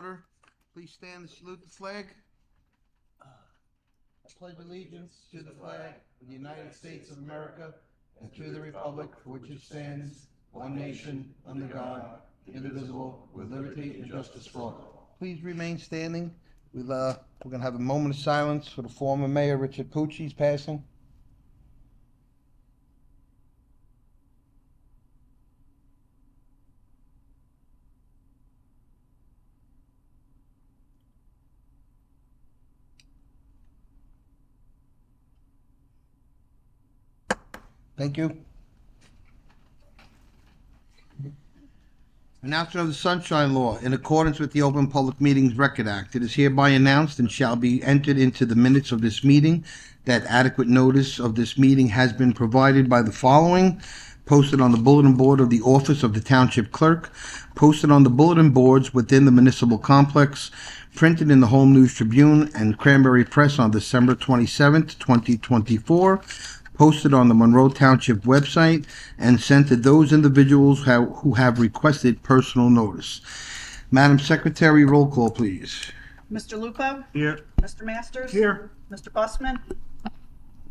Order. Please stand and salute the flag. I pledge allegiance to the flag of the United States of America and to the republic for which it stands, one nation, under God, indivisible, with liberty and justice for all. Please remain standing. We're going to have a moment of silence for the former mayor, Richard Pucci's passing. Thank you. Announcement of the Sunshine Law. In accordance with the Open Public Meetings Record Act, it is hereby announced and shall be entered into the minutes of this meeting that adequate notice of this meeting has been provided by the following: posted on the bulletin board of the office of the Township Clerk, posted on the bulletin boards within the municipal complex, printed in the Home News Tribune and Cranberry Press on December 27th, 2024, posted on the Monroe Township website, and sent to those individuals who have requested personal notice. Madam Secretary, roll call, please. Mr. Lupo? Here. Mr. Masters? Here. Mr. Busman?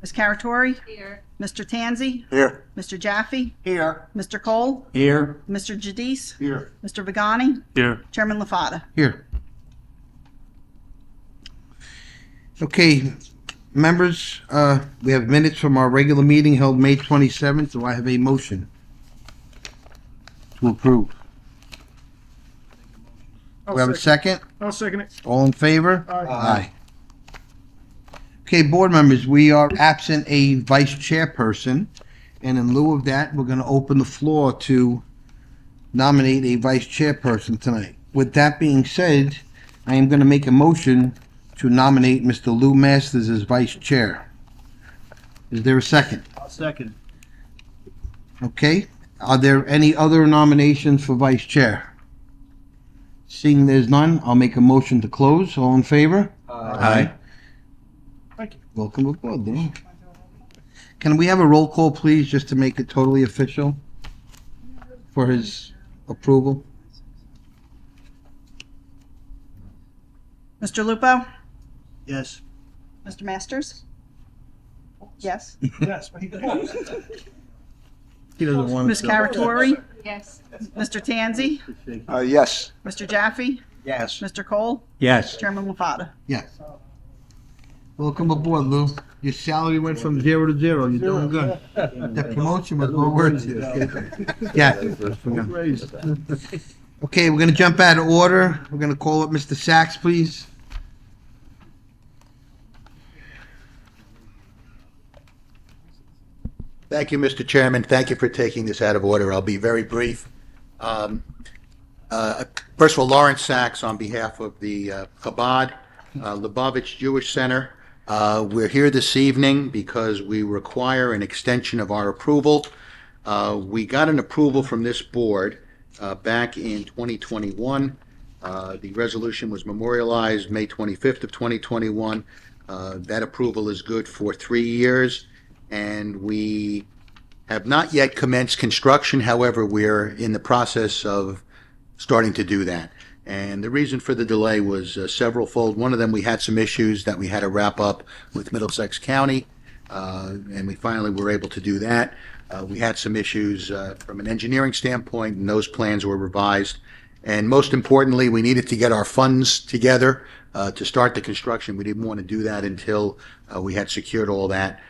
Ms. Caratori? Here. Mr. Tanzi? Here. Mr. Jaffe? Here. Mr. Cole? Here. Mr. Jadis? Here. Mr. Vigani? Here. Chairman LaFata? Here. Okay, members, we have minutes from our regular meeting held May 27th. Do I have a motion to approve? Do we have a second? I'll second it. All in favor? Aye. Okay, board members, we are absent a vice chairperson, and in lieu of that, we're going to open the floor to nominate a vice chairperson tonight. With that being said, I am going to make a motion to nominate Mr. Lou Masters as vice chair. Is there a second? I'll second. Okay, are there any other nominations for vice chair? Seeing there's none, I'll make a motion to close. All in favor? Aye. Thank you. Welcome aboard, Lou. Can we have a roll call, please, just to make it totally official for his approval? Mr. Lupo? Yes. Mr. Masters? Yes. Yes, but he closed. He doesn't want Ms. Caratori? Yes. Mr. Tanzi? Yes. Mr. Jaffe? Yes. Mr. Cole? Yes. Chairman LaFata? Yes. Welcome aboard, Lou. Your salary went from 0 to 0. You're doing good. That promotion was well worth it. Yeah. Okay, we're going to jump out of order. We're going to call up Mr. Sachs, please. Thank you, Mr. Chairman. Thank you for taking this out of order. I'll be very brief. First of all, Lawrence Sachs on behalf of the Chabad Lubavitch Jewish Center. We're here this evening because we require an extension of our approval. We got an approval from this board back in 2021. The resolution was memorialized May 25th of 2021. That approval is good for 3 years. And we have not yet commenced construction. However, we're in the process of starting to do that. And the reason for the delay was several-fold. One of them, we had some issues that we had to wrap up with Middlesex County, and we finally were able to do that. We had some issues from an engineering standpoint, and those plans were revised. And most importantly, we needed to get our funds together to start the construction. We didn't want to do that until we had secured all that.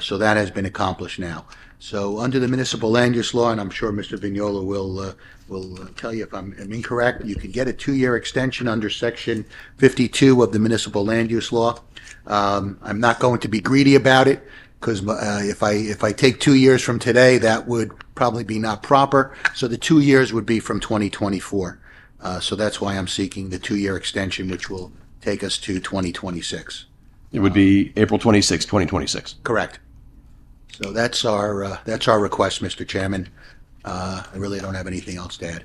So that has been accomplished now. So under the municipal land use law, and I'm sure Mr. Vignola will tell you if I'm incorrect, you can get a 2-year extension under Section 52 of the municipal land use law. I'm not going to be greedy about it because if I take 2 years from today, that would probably be not proper. So the 2 years would be from 2024. So that's why I'm seeking the 2-year extension, which will take us to 2026. It would be April 26, 2026. Correct. So that's our request, Mr. Chairman. I really don't have anything else to add.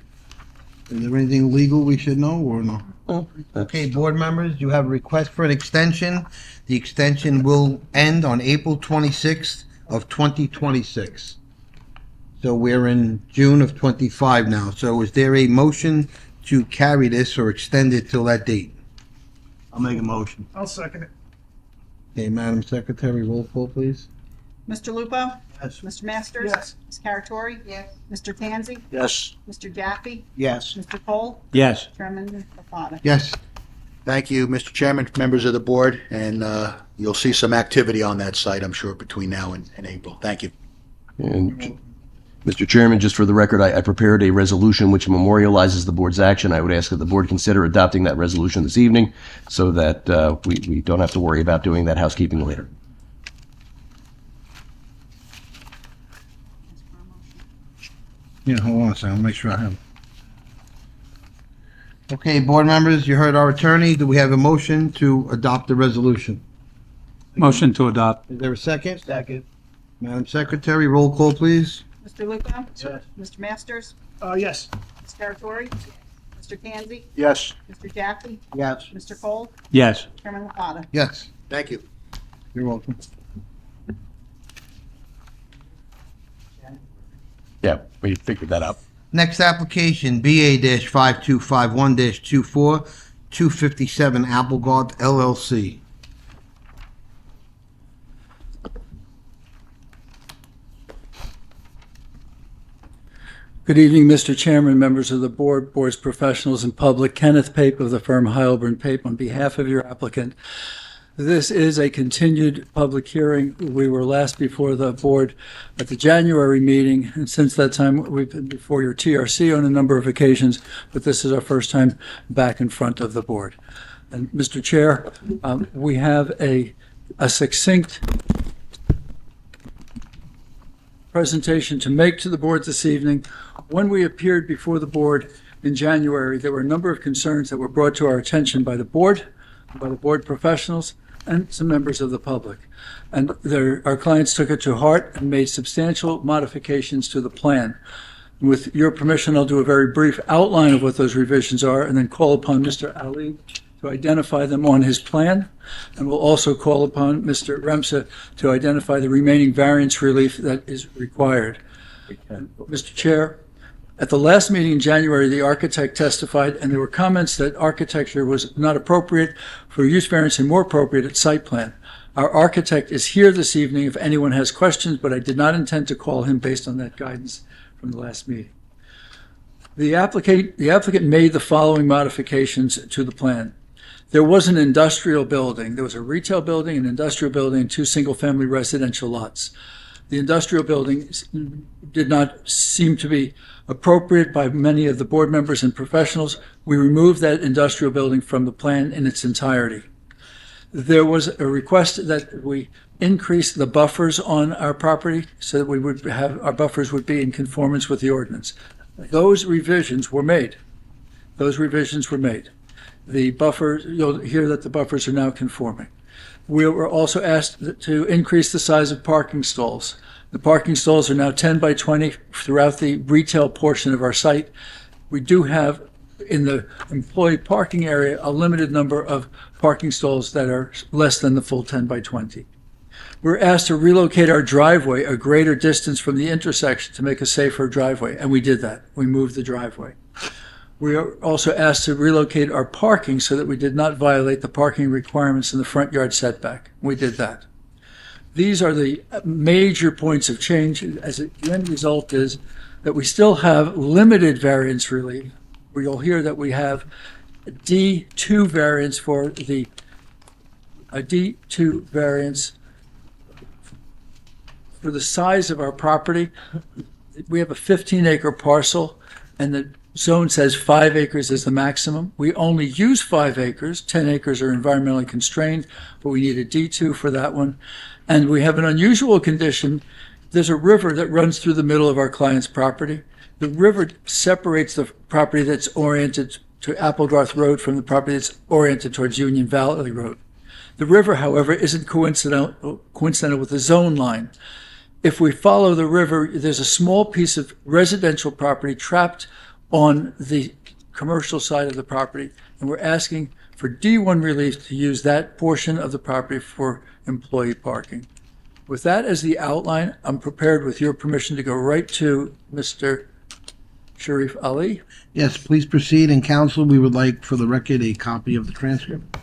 Is there anything legal we should know or no? Okay, board members, you have a request for an extension. The extension will end on April 26th of 2026. So we're in June of 25 now. So is there a motion to carry this or extend it till that date? I'll make a motion. I'll second it. Okay, Madam Secretary, roll call, please. Mr. Lupo? Yes. Mr. Masters? Yes. Ms. Caratori? Yes. Mr. Tanzi? Yes. Mr. Jaffe? Yes. Mr. Cole? Yes. Chairman LaFatta? Yes. Thank you, Mr. Chairman, members of the board, and you'll see some activity on that site, I'm sure, between now and April. Thank you. And Mr. Chairman, just for the record, I prepared a resolution which memorializes the board's action. I would ask that the board consider adopting that resolution this evening so that we don't have to worry about doing that housekeeping later. Yeah, hold on a second, I'll make sure I have it. Okay, board members, you heard our attorney. Do we have a motion to adopt the resolution? Motion to adopt. Is there a second? Second. Madam Secretary, roll call, please. Mr. Lupo? Yes. Mr. Masters? Yes. Ms. Caratori? Mr. Tanzi? Yes. Mr. Jaffe? Yes. Mr. Cole? Yes. Chairman LaFatta? Yes, Thank you. you're welcome. Yeah, we figured that out. Next application, BA-5251-24, 257 Applegard LLC. Good evening, Mr. Chairman, members of the board, board's professionals, and public. Kenneth Pape of the firm Heilburn Pape on behalf of your applicant. This is a continued public hearing. We were last before the board at the January meeting, and since that time, we've been before your TRC on a number of occasions, but this is our first time back in front of the board. And Mr. Chair, we have a succinct presentation to make to the board this evening. When we appeared before the board in January, there were a number of concerns that were brought to our attention by the board professionals, and some members of the public. And our clients took it to heart and made substantial modifications to the plan. With your permission, I'll do a very brief outline of what those revisions are and then call upon Mr. Ali to identify them on his plan. And we'll also call upon Mr. Remsa to identify the remaining variance relief that is required. Mr. Chair, at the last meeting in January, the architect testified, and there were comments that architecture was not appropriate for use variance and more appropriate at site plan. Our architect is here this evening if anyone has questions, but I did not intend to call him based on that guidance from the last meeting. The applicant made the following modifications to the plan. There was an industrial building. There was a retail building, an industrial building, and two single-family residential lots. The industrial building did not seem to be appropriate by many of the board members and professionals. We removed that industrial building from the plan in its entirety. There was a request that we increase the buffers on our property so that we would have, our buffers would be in conformance with the ordinance. Those revisions were made. The buffers, you'll hear that the buffers are now conforming. We were also asked to increase the size of parking stalls. The parking stalls are now 10 by 20 throughout the retail portion of our site. We do have in the employee parking area a limited number of parking stalls that are less than the full 10 by 20. We're asked to relocate our driveway a greater distance from the intersection to make a safer driveway, and we did that. We moved the driveway. We are also asked to relocate our parking so that we did not violate the parking requirements in the front yard setback. We did that. These are the major points of change. As the end result is that we still have limited variance relief. You'll hear that we have a D2 variance for the size of our property. We have a 15-acre parcel, and the zone says 5 acres is the maximum. We only use 5 acres. 10 acres are environmentally constrained, but we need a D2 for that one. And we have an unusual condition. There's a river that runs through the middle of our client's property. The river separates the property that's oriented to Applegarth Road from the property that's oriented towards Union Valley Road. The river, however, isn't coincidental with the zone line. If we follow the river, there's a small piece of residential property trapped on the commercial side of the property, and we're asking for D1 relief to use that portion of the property for employee parking. With that as the outline, I'm prepared, with your permission, to go right to Mr. Sharif Ali. Yes, please proceed, and counsel, we would like for the record a copy of the transcript.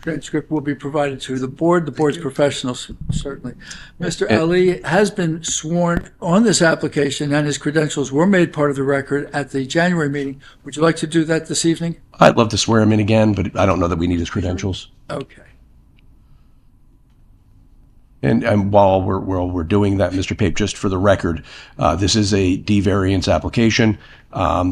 Transcript will be provided to the board, the board's professionals, certainly. Mr. Ali has been sworn on this application, and his credentials were made part of the record at the January meeting. Would you like to do that this evening? I'd love to swear him in again, but I don't know that we need his credentials. Okay. And while we're doing that, Mr. Pape, just for the record, this is a D variance application.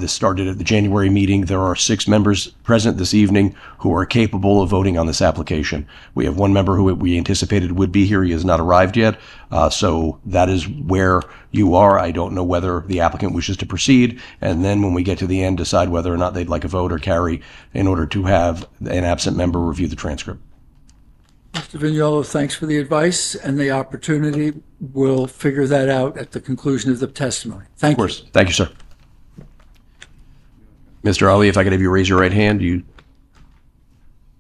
This started at the January meeting. There are 6 members present this evening who are capable of voting on this application. We have 1 member who we anticipated would be here. He has not arrived yet. So that is where you are. I don't know whether the applicant wishes to proceed. And then when we get to the end, decide whether or not they'd like a vote or carry in order to have an absent member review the transcript. Mr. Vignolo, thanks for the advice and the opportunity. We'll figure that out at the conclusion of the testimony. Thank Of course. Thank you, sir. Mr. Ali, if I could have you raise your right hand.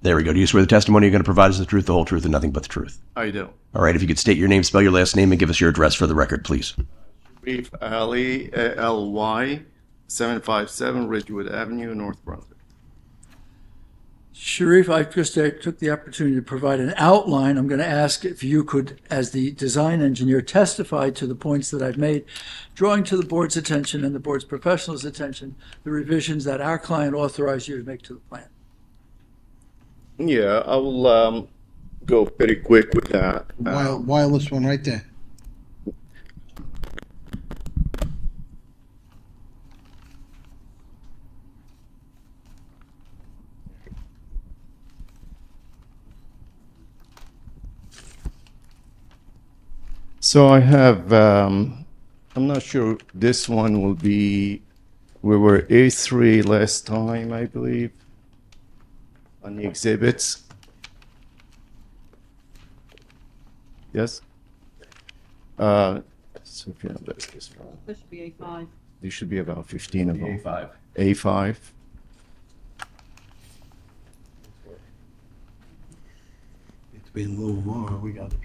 There we go. Do you swear the testimony you're going to provide is the truth, the whole truth, and nothing but the truth? I do. All right. If you could state your name, spell your last name, and give us your address for the record, please. Sharif Ali, ALY, 757 Ridgewood Avenue, North Brunswick. Sharif, I just took the opportunity to provide an outline. I'm going to ask if you could, as the design engineer, testify to the points that I've made, drawing to the board's attention and the board's professionals' attention the revisions that our client authorized you to make to the plan. Yeah, I will go pretty quick with that. Wireless one right there. So I have, I'm not sure this one will be, we were A3 last time, I believe, on the exhibits. Yes? So if you have this one, This should be A5. there should be about 15 of them. A5. A5. It's been a little more, we got it.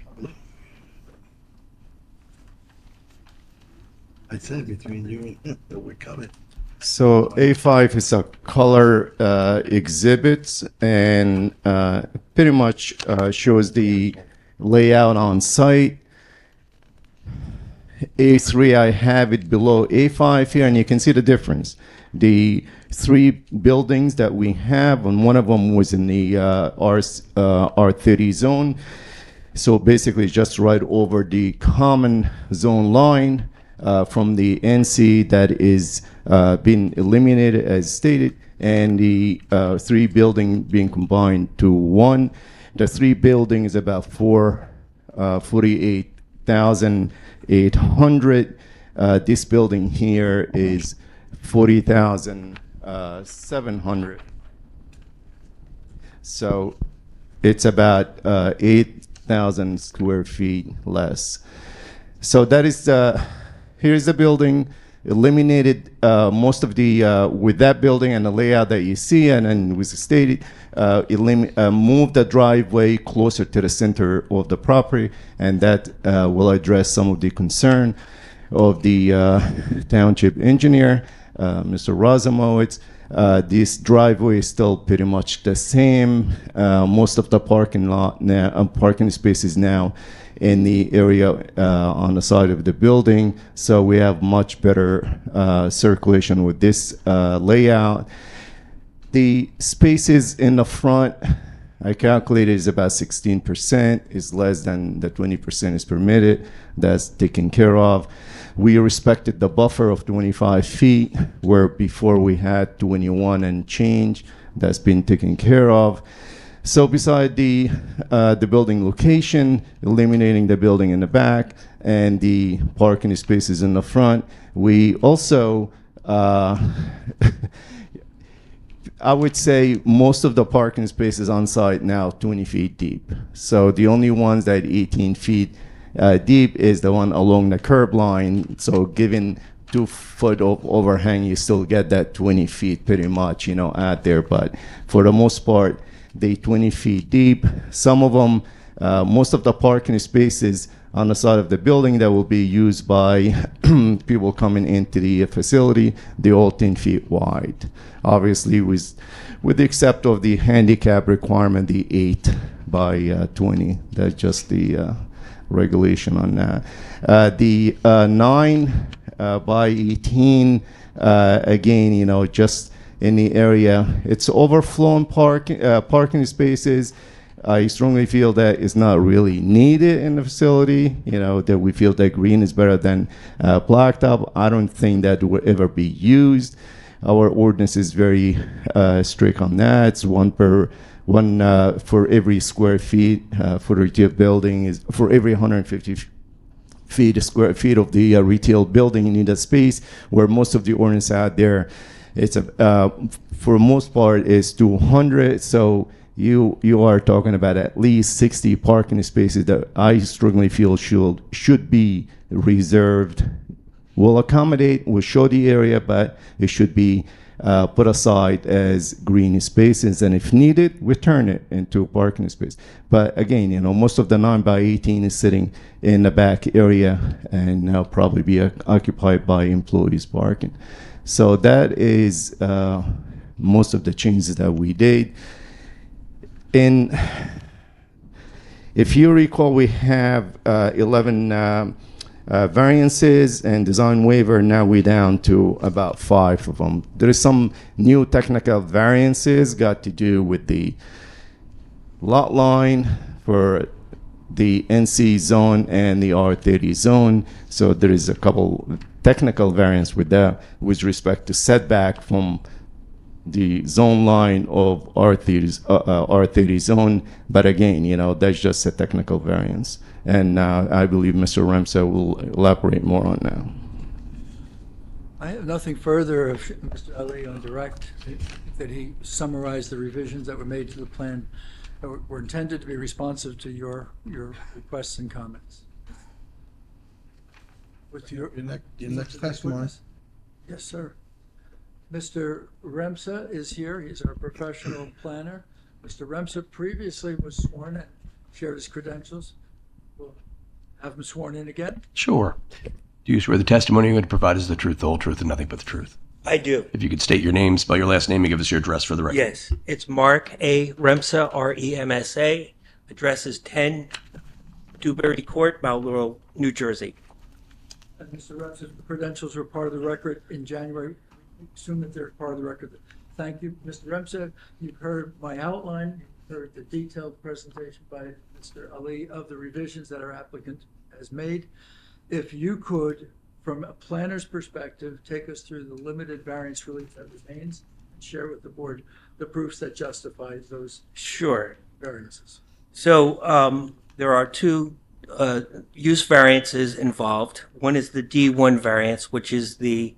I said between you and we're coming. So A5 is a color exhibit and pretty much shows the layout on site. A3, I have it below A5 here, and you can see the difference. The 3 buildings that we have, and one of them was in the R30 zone. So basically just right over the common zone line. From the NC that is being eliminated as stated, and the 3 building being combined to 1. The 3 building is about 48,800. This building here is 40,700. So it's about 8,000 square feet less. So that is here's the building, eliminated most of the, with that building and the layout that you see, and was stated, moved the driveway closer to the center of the property, and that will address some of the concern of the township engineer, Mr. Razumowitz. This driveway is still pretty much the same. Most of the parking lot now, parking spaces now in the area on the side of the building. So we have much better circulation with this layout. The spaces in the front, I calculated, is about 16%, is less than the 20% is permitted. That's taken care of. We respected the buffer of 25 feet, where before we had 21 and change. That's been taken care of. So beside the building location, eliminating the building in the back and the parking spaces in the front, we also, I would say most of the parking spaces on site now 20 feet deep. So the only ones that 18 feet deep is the one along the curb line. So given 2 foot of overhang, you still get that 20 feet pretty much, out there. But for the most part, they 20 feet deep. Some of them, most of the parking spaces on the side of the building that will be used by people coming into the facility. They're all 10 feet wide. Obviously, with the except of the handicap requirement, the 8 by 20. That's just the regulation on that. The 9 by 18, again, you know, just in the area, it's overflown parking spaces. I strongly feel that it's not really needed in the facility, you know, that we feel that green is better than blacktop. I don't think that will ever be used. Our ordinance is very strict on that. It's one for every square feet for the retail building, is for every 150 square feet of the retail building. You need a space, where most of the ordinance out there, it's for most part is 200. So you are talking about at least 60 parking spaces that I strongly feel should be reserved. We'll accommodate, we'll show the area, but it should be put aside as green spaces, and if needed, we turn it into parking space. But again, you know, most of the 9 by 18 is sitting in the back area and now probably be occupied by employees parking. So that is most of the changes that we did. And if you recall, we have 11 variances and design waiver. Now we're down to about 5 of them. There is some new technical variances got to do with the lot line for the NC zone and the R30 zone. So there is a couple technical variants with that with respect to setback from the zone line of R30 zone. But again, you know, that's just a technical variance. And I believe Mr. Remsa will elaborate more on that. I have nothing further of Mr. Ali on direct, that he summarized the revisions that were made to the plan that were intended to be responsive to your requests and comments. With your next testimony. Yes, sir. Mr. Remsa is here. He's our professional planner. Mr. Remsa previously was sworn in, shared his credentials. We'll have him sworn in again. Sure. Do you swear the testimony you're going to provide is the truth, the whole truth, and nothing but the truth? I do. If you could state your name, spell your last name, and give us your address for the record. Yes, it's Mark A. Remsa, R-E-M-S-A. Address is 10 Dewberry Court, Mount Laurel, New Jersey. And Mr. Remsa's credentials were part of the record in January. We assume that they're part of the record. Thank you, Mr. Remsa. You've heard my outline. You've heard the detailed presentation by Mr. Ali of the revisions that our applicant has made. If you could, from a planner's perspective, take us through the limited variance relief that remains and share with the board the proofs that justify those Sure. variances. So there are two use variances involved. One is the D1 variance, which is the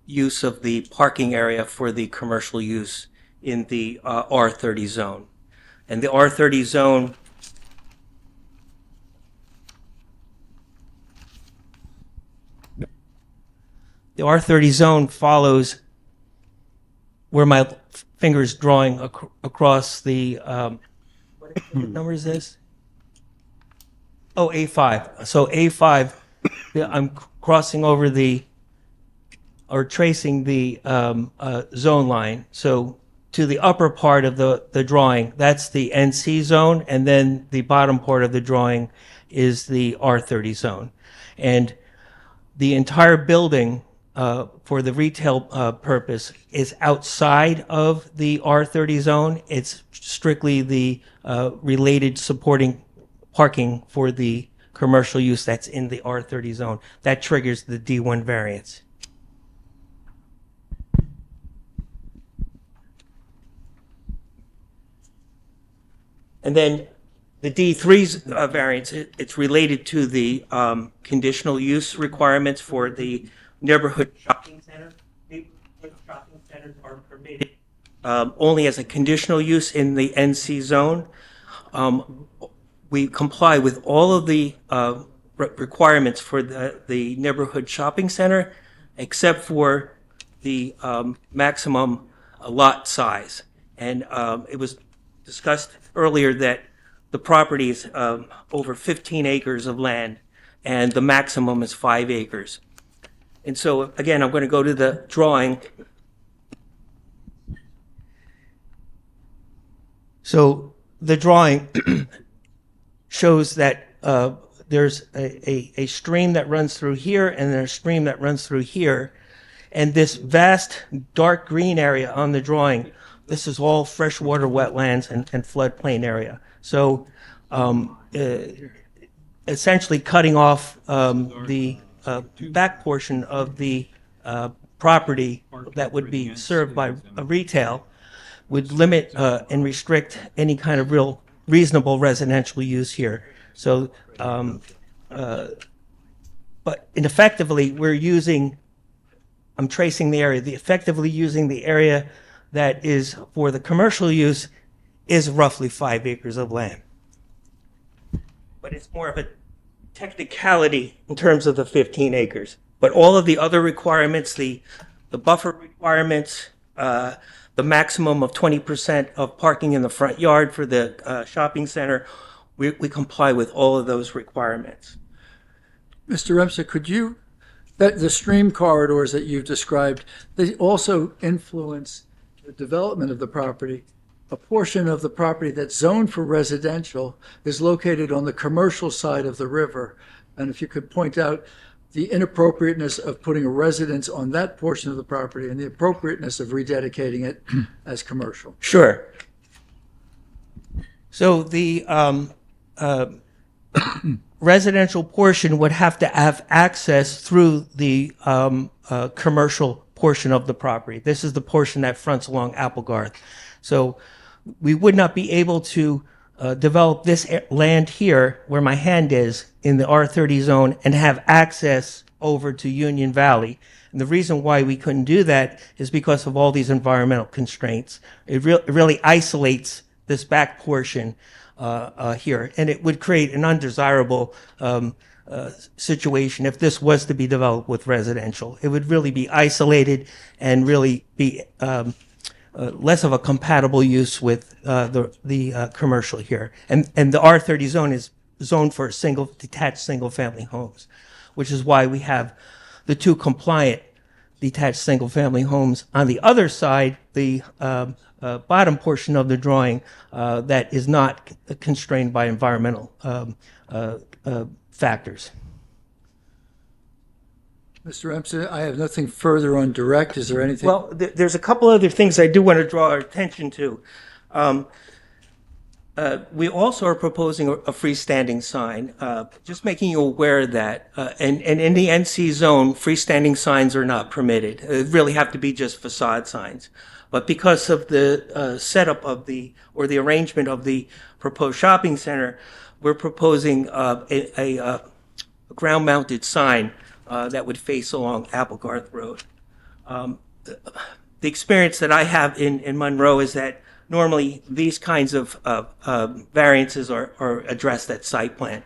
use of the parking area for the commercial use in the R30 zone. And the R30 zone follows where my finger is drawing across the, what number is this? Oh, A5. So A5, I'm crossing over tracing the zone line. So to the upper part of the drawing, that's the NC zone, and then the bottom part of the drawing is the R30 zone. And the entire building for the retail purpose is outside of the R30 zone. It's strictly the related supporting parking for the commercial use that's in the R30 zone. That triggers the D1 variance. And then the D3 variance, it's related to the conditional use requirements for the neighborhood shopping center. Neighborhood shopping centers are permitted only as a conditional use in the NC zone. We comply with all of the requirements for the neighborhood shopping center, except for the maximum lot size. And it was discussed earlier that the property is over 15 acres of land, and the maximum is 5 acres. And so, again, I'm going to go to the drawing. So the drawing shows that there's a stream that runs through here, and there's a stream that runs through here. And this vast dark green area on the drawing, this is all freshwater wetlands and floodplain area. So essentially cutting off the back portion of the property that would be served by a retail would limit and restrict any kind of real reasonable residential use here. So, but effectively, I'm tracing the area. Effectively using the area that is for the commercial use is roughly 5 acres of land. But it's more of a technicality in terms of the 15 acres. But all of the other requirements, the buffer requirements, the maximum of 20% of parking in the front yard for the shopping center, we comply with all of those requirements. Mr. Remsa, could you, the stream corridors that you've described, they also influence the development of the property. A portion of the property that's zoned for residential is located on the commercial side of the river. And if you could point out the inappropriateness of putting a residence on that portion of the property and the appropriateness of rededicating it as commercial. Sure. So the residential portion would have to have access through the commercial portion of the property. This is the portion that fronts along Applegarth. So we would not be able to develop this land here where my hand is in the R30 zone and have access over to Union Valley. And the reason why we couldn't do that is because of all these environmental constraints. It really isolates this back portion here, and it would create an undesirable situation if this was to be developed with residential. It would really be isolated and really be less of a compatible use with the commercial here. And the R30 zone is zoned for detached single-family homes, which is why we have the two compliant detached single-family homes. On the other side, the bottom portion of the drawing that is not constrained by environmental factors. Mr. Remsa, I have nothing further on direct. Is there anything? Well, there's a couple other things I do want to draw our attention to. We also are proposing a freestanding sign, just making you aware that, and in the NC zone, freestanding signs are not permitted. They really have to be just facade signs. But because of the setup of the arrangement of the proposed shopping center, we're proposing a ground-mounted sign that would face along Applegarth Road. The experience that I have in Monroe is that normally these kinds of variances are addressed at site plan,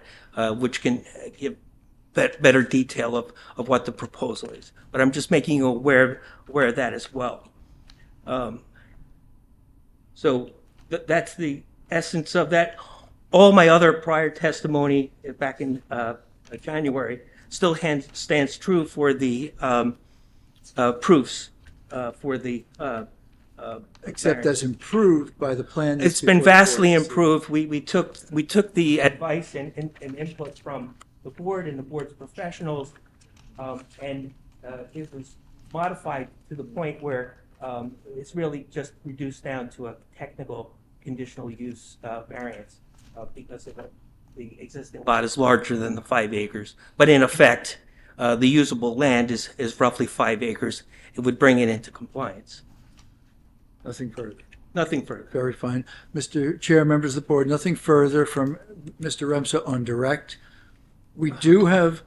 which can give better detail of what the proposal is. But I'm just making you aware of that as well. So that's the essence of that. All my other prior testimony back in January still stands true for the proofs for the Except as improved by the plan. that's It's been before the vastly board. improved. We took the advice and input from the board and the board's professionals, and it was modified to the point where it's really just reduced down to a technical conditional use variance because of the existing lot is larger than the 5 acres. But in effect, the usable land is roughly 5 acres. It would bring it into compliance. Nothing further. Nothing further. Very fine. Mr. Chair, members of the board, nothing further from Mr. Remsa on direct. We do have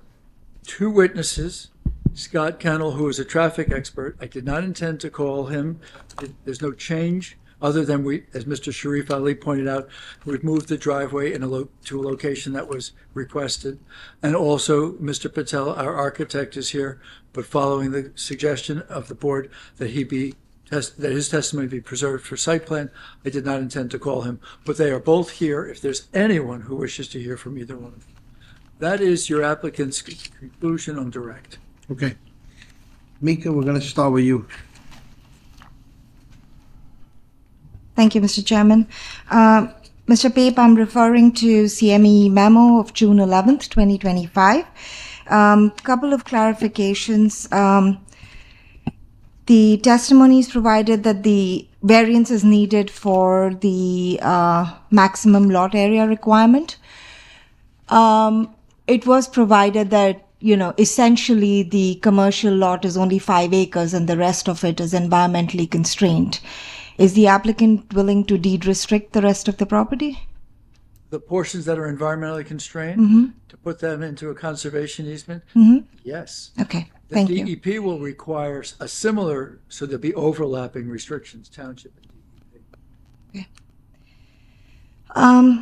two witnesses, Scott Kennel, who is a traffic expert. I did not intend to call him. There's no change other than we, as Mr. Sharif Ali pointed out, we've moved the driveway to a location that was requested. And also, Mr. Patel, our architect, is here, but following the suggestion of the board that he be that his testimony be preserved for site plan. I did not intend to call him, but they are both here if there's anyone who wishes to hear from either one of them. That is your applicant's conclusion on direct. Okay. Mika, we're going to start with you. Thank you, Mr. Chairman. Mr. Pape, I'm referring to CME memo of June 11th, 2025. Couple of clarifications. The testimony is provided that the variance is needed for the maximum lot area requirement. It was provided that, essentially the commercial lot is only 5 acres and the rest of it is environmentally constrained. Is the applicant willing to deed restrict the rest of the property? The portions that are environmentally constrained, to put them into a conservation easement? Yes. Okay, The thank you. DEP will require a similar, so there'll be overlapping restrictions, township and DEP.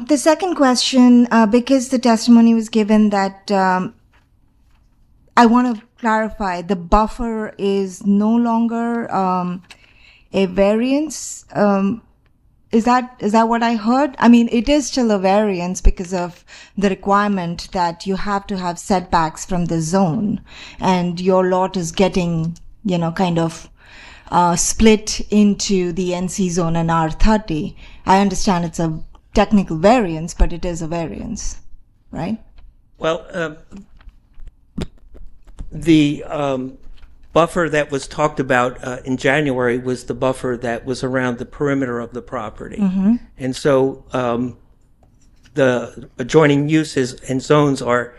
The second question, because the testimony was given that I want to clarify, the buffer is no longer a variance. Is that what I heard? I mean, it is still a variance because of the requirement that you have to have setbacks from the zone, and your lot is getting, split into the NC zone and R30. I understand it's a technical variance, but it is a variance, right? Well, the buffer that was talked about in January was the buffer that was around the perimeter of the property. And so the adjoining uses and zones are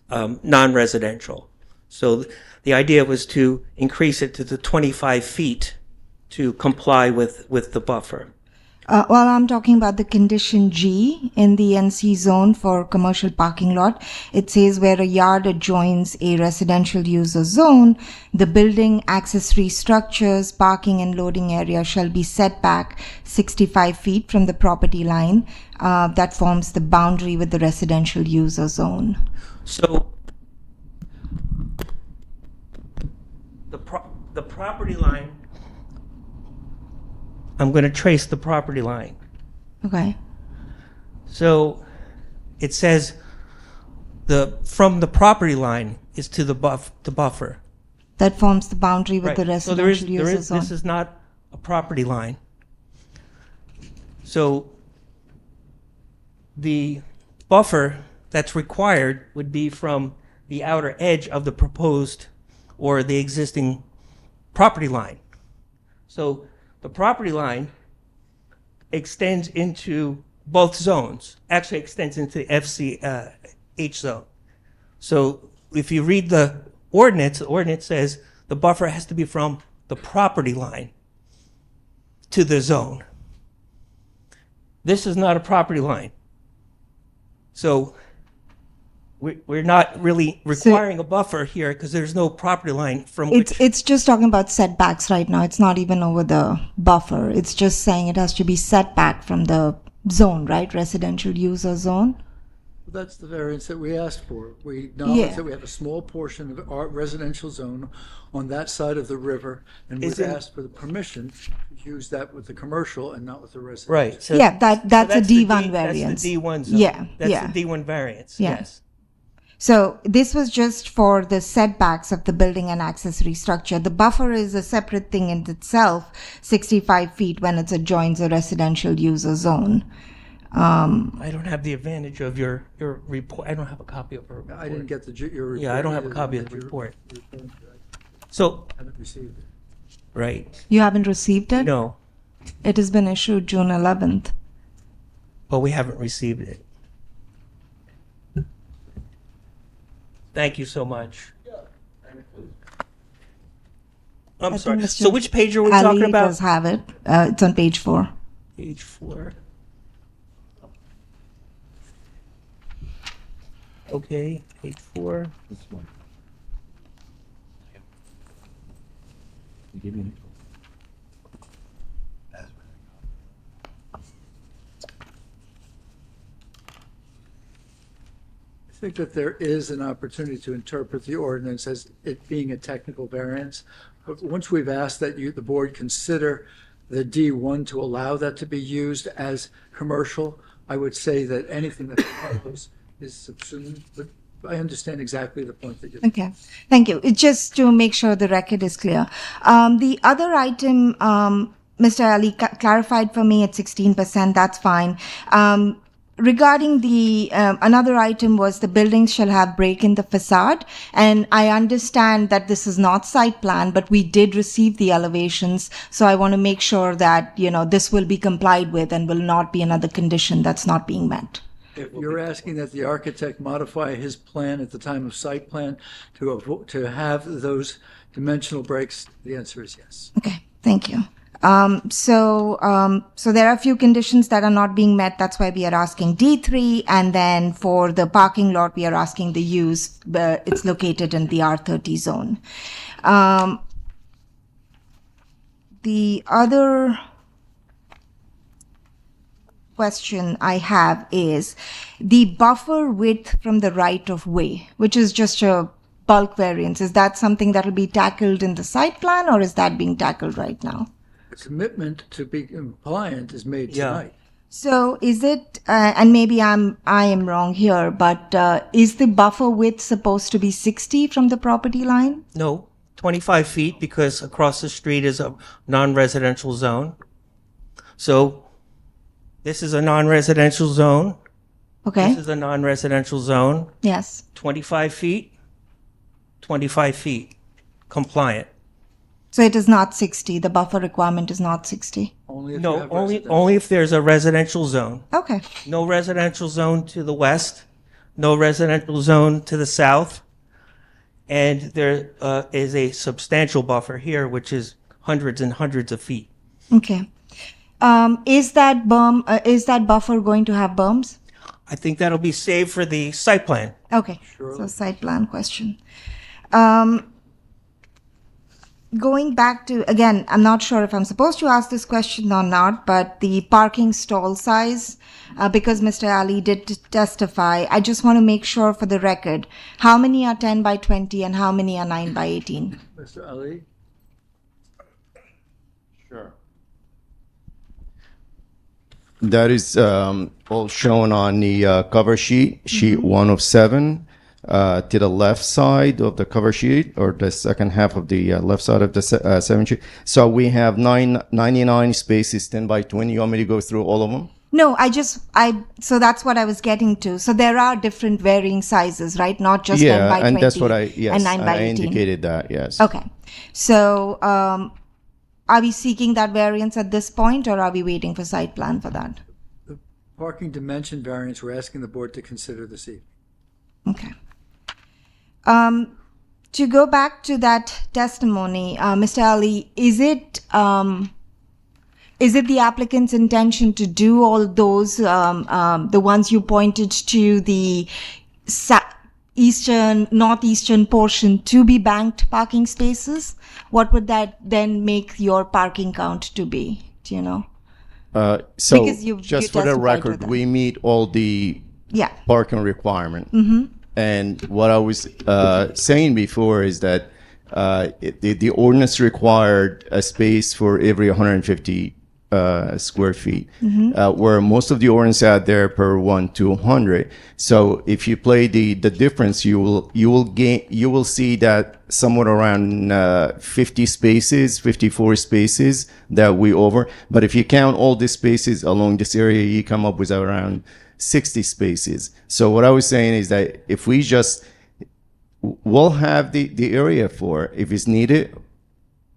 non-residential. So the idea was to increase it to the 25 feet to comply with the buffer. Well, I'm talking about the condition G in the NC zone for commercial parking lot. It says where a yard adjoins a residential user zone, the building, accessory structures, parking and loading area shall be set back 65 feet from the property line that forms the boundary with the residential user zone. So the property line, I'm going to trace the property line. Okay. So it says from the property line is to the buffer. That forms the boundary with the So residential user zone. this is not a property line. So the buffer that's required would be from the outer edge of the proposed or the existing property line. So the property line extends into both zones, actually extends into the FCH zone. So if you read the ordinance says the buffer has to be from the property line to the zone. This is not a property line. So we're not really requiring a buffer here because there's no property line from which... It's just talking about setbacks right now. It's not even over the buffer. It's just saying it has to be set back from the zone, right? Residential user zone. That's the variance that we asked for. We acknowledge Yeah. that we have a small portion of our residential zone on that side of the river, and we've Isn't- asked for the permission to use that with the commercial and not with the residential. Right. So, Yeah, that's a the D1 D- variance. That's the D1 zone. Yeah, That's yeah. the D1 variance, Yeah. yes. So this was just for the setbacks of the building and accessory structure. The buffer is a separate thing in itself, 65 feet when it adjoins a residential user zone. I don't have the advantage of your report. I don't have a copy of your report. I didn't get your report. Yeah, I don't have a either, copy of that the you're report. referring to. So, I haven't received it. right. You haven't received it? No, It has been issued June 11th. but we haven't received it. Thank you so much. I'm I sorry. think So Mr. which page are we Ali talking about? does have it. It's on page 4. Page 4. Okay, page 4. This one. think that there is an opportunity to interpret the ordinance as it being a technical variance. But once we've asked that the board consider the D1 to allow that to be used as commercial, I would say that anything that follows is subsumed. But I understand exactly the point that you're. Okay, thank you. Just to make sure the record is clear. The other item, Mr. Ali clarified for me at 16%, that's fine. Regarding the, another item was the buildings shall have break in the facade. And I understand that this is not site plan, but we did receive the elevations. So I want to make sure that, this will be complied with and will not be another condition that's not being met. If you're asking that the architect modify his plan at the time of site plan to have those dimensional breaks, the answer is yes. Okay, thank you. So there are a few conditions that are not being met. That's why we are asking D3. And then for the parking lot, we are asking the use. It's located in the R30 zone. The other question I have is the buffer width from the right of way, which is just a bulk variance. Is that something that will be tackled in the site plan, or is that being tackled right now? The commitment to be compliant is made Yeah. tonight. So is it, and maybe I am wrong here, but is the buffer width supposed to be 60 from the property line? No, 25 feet because across the street is a non-residential zone. So this is a non-residential zone. Okay, This is a non-residential zone. yes. 25 feet, 25 feet, compliant. So it is not 60, the buffer requirement is not 60. Only if you No, have only residential. if there's a residential zone. Okay, No residential zone to the west, no residential zone to the south, and there is a substantial buffer here, which is hundreds and hundreds of feet. okay. Is that buffer going to have berms? I think that'll be saved for the site plan. Okay, so site plan question. Going back to, again, I'm not sure if I'm supposed to ask this question or not, but the parking stall size, because Mr. Ali did testify, I just want to make sure for the record, how many are 10 by 20 and how many are 9 by 18? Mr. Ali? Sure. That is all shown on the cover sheet, sheet 1 of 7. To the left side of the cover sheet, or the second half of the left side of the 7 sheet. So we have 99 spaces, 10 by 20. You want me to go through all of them? No, so that's what I was getting to. So there are different varying sizes, right? Not just 10 by 20 and that's what and 9 by I 18. indicated that, yes. Okay. So, are we seeking that variance at this point, or are we waiting for site plan for that? The parking dimension variance we're asking the board to consider this evening. Okay. To go back to that testimony, Mr. Ali, is it the applicant's intention to do all those, the ones you pointed to, the northeastern portion to be banked parking spaces? What would that then make your parking count to be? Do you know? So Because you just for the testified to record, that. we meet all the Yeah. parking requirement. Mm-hmm. And what I was saying before is that the ordinance required a space for every 150 square feet, where most of the ordinance out there per 1 to 100. So if you play the difference, you will see that somewhat around 50 spaces, 54 spaces that we over. But if you count all the spaces along this area, you come up with around 60 spaces. So what I was saying is that if we we'll have the area for it. If it's needed,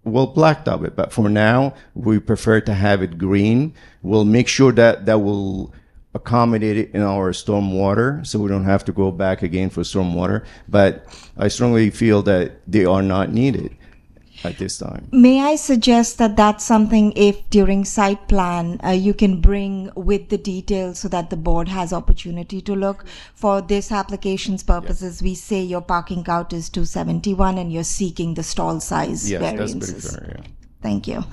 we'll blacktop it. But for now, we prefer to have it green. We'll make sure that will accommodate it in our stormwater, so we don't have to go back again for stormwater. But I strongly feel that they are not needed at this time. May I suggest that that's something, if during site plan, you can bring with the details so that the board has opportunity to look. For this application's purposes, we say your parking count is 271 and you're seeking the stall size Yes, variances. that's pretty fair, yeah. Thank you.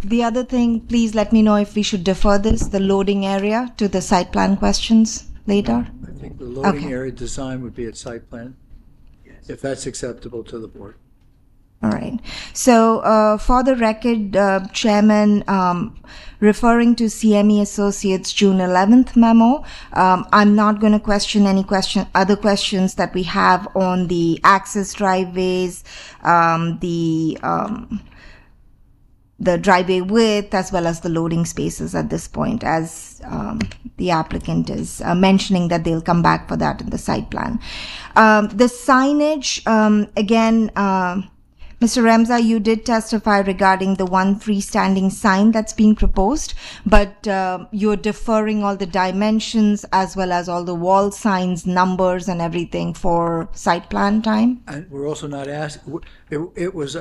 The other thing, please let me know if we should defer this, the loading area, to the site plan questions later. I think the loading Okay. area design would be at site plan, if that's acceptable to the board. All right. So, for the record, Chairman, referring to CME Associates June 11th memo, I'm not going to question any other questions that we have on the access driveways, the driveway width, as well as the loading spaces at this point, as the applicant is mentioning that they'll come back for that in the site plan. The signage, again, Mr. Remza, you did testify regarding the one freestanding sign that's being proposed, but you're deferring all the dimensions as well as all the wall signs, numbers, and everything for site plan time? And we're also not asking, it was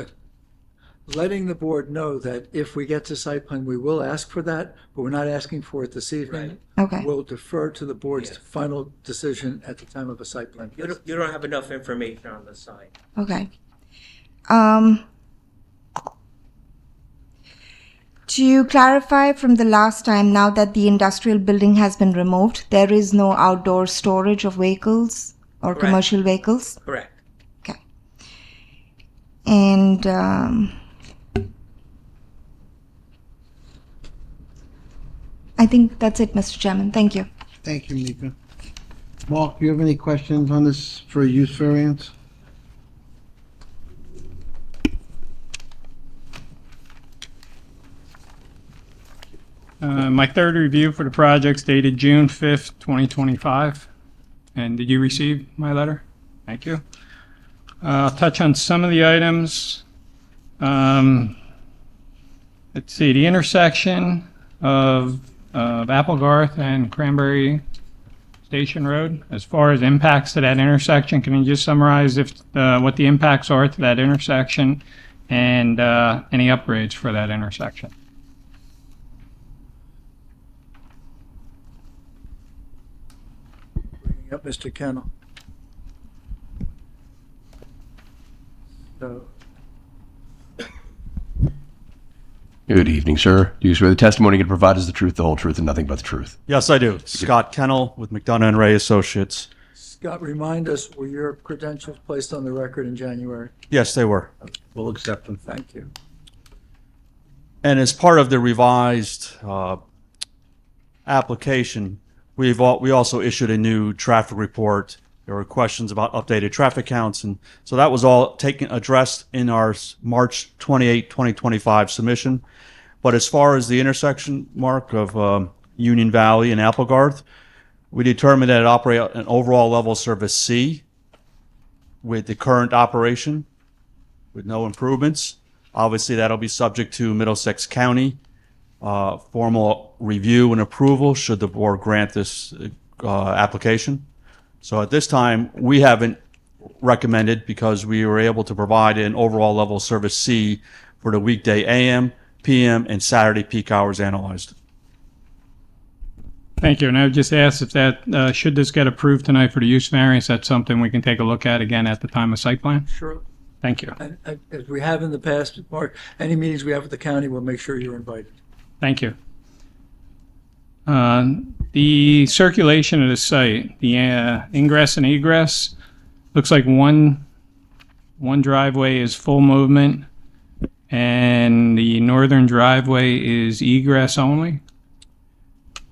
letting the board know that if we get to site plan, we will ask for that, but we're not asking for it this evening. Okay. We'll defer to the board's final decision at the time of a site plan. You don't have enough information on the sign. Okay. To clarify from the last time, now that the industrial building has been removed, there is no outdoor storage of vehicles or Correct. commercial vehicles? Correct. Okay. And I think that's it, Mr. Chairman. Thank you. Thank you, Mika. Mark, do you have any questions on this for a use variance? My third review for the project's dated June 5th, 2025. And did you receive my letter? Thank you. I'll touch on some of the items. Let's see, the intersection of Applegarth and Cranberry Station Road. As far as impacts to that intersection, can you just summarize what the impacts are to that intersection and any upgrades for that intersection? Bringing up Mr. Kennel. So, Good evening, sir. Do you swear the testimony you can provide is the truth, the whole truth, and nothing but the truth? Yes, I do. Scott Kennel with McDonough and Ray Associates. Scott, remind us, were your credentials placed on the record in January? Yes, they were. We'll accept them. Thank you. And as part of the revised application, we also issued a new traffic report. There were questions about updated traffic counts, and so that was all addressed in our March 28, 2025 submission. But as far as the intersection, Mark, of Union Valley and Applegarth, we determined that it operated an overall level of service C with the current operation, with no improvements. Obviously, that'll be subject to Middlesex County formal review and approval should the board grant this application. So at this time, we haven't recommended because we were able to provide an overall level of service C for the weekday AM, PM, and Saturday peak hours analyzed. Thank you. And I would just ask if that, should this get approved tonight for the use variance, that's something we can take a look at again at the time of site plan? Sure. Thank you. And as we have in the past, Mark, any meetings we have with the county, we'll make sure you're invited. Thank you. The circulation of the site, the ingress and egress, looks like one driveway is full movement and the northern driveway is egress only.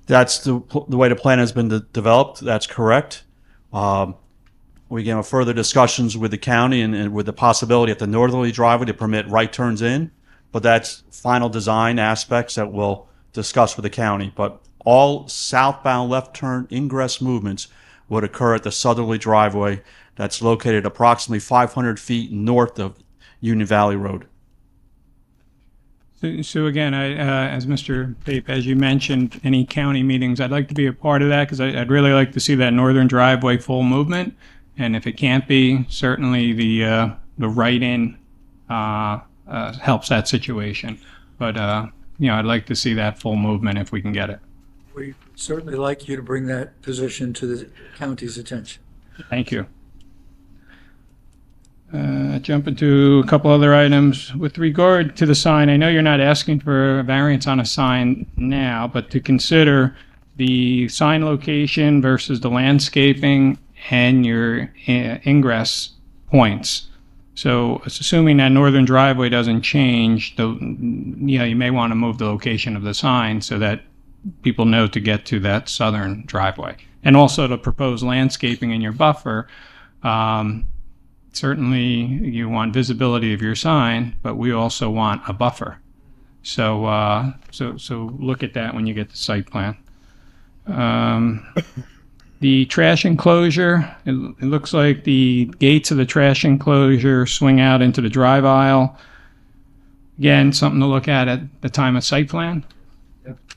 That's the way the plan has been developed. That's correct. We gave further discussions with the county and with the possibility at the northerly driveway to permit right turns in, but that's final design aspects that we'll discuss with the county. But all southbound left turn ingress movements would occur at the southerly driveway that's located approximately 500 feet north of Union Valley Road. So again, as Mr. Pape, as you mentioned, any county meetings, I'd like to be a part of that because I'd really like to see that northern driveway full movement. And if it can't be, certainly the right-in helps that situation. But, I'd like to see that full movement if we can get it. We'd certainly like you to bring that position to the county's attention. Thank you. Jump into a couple other items. With regard to the sign, I know you're not asking for a variance on a sign now, but to consider the sign location versus the landscaping and your ingress points. So assuming that northern driveway doesn't change, you may want to move the location of the sign so that people know to get to that southern driveway. And also to propose landscaping in your buffer. Certainly you want visibility of your sign, but we also want a buffer. So look at that when you get the site plan. The trash enclosure, it looks like the gates of the trash enclosure swing out into the drive aisle. Again, something to look at the time of site plan.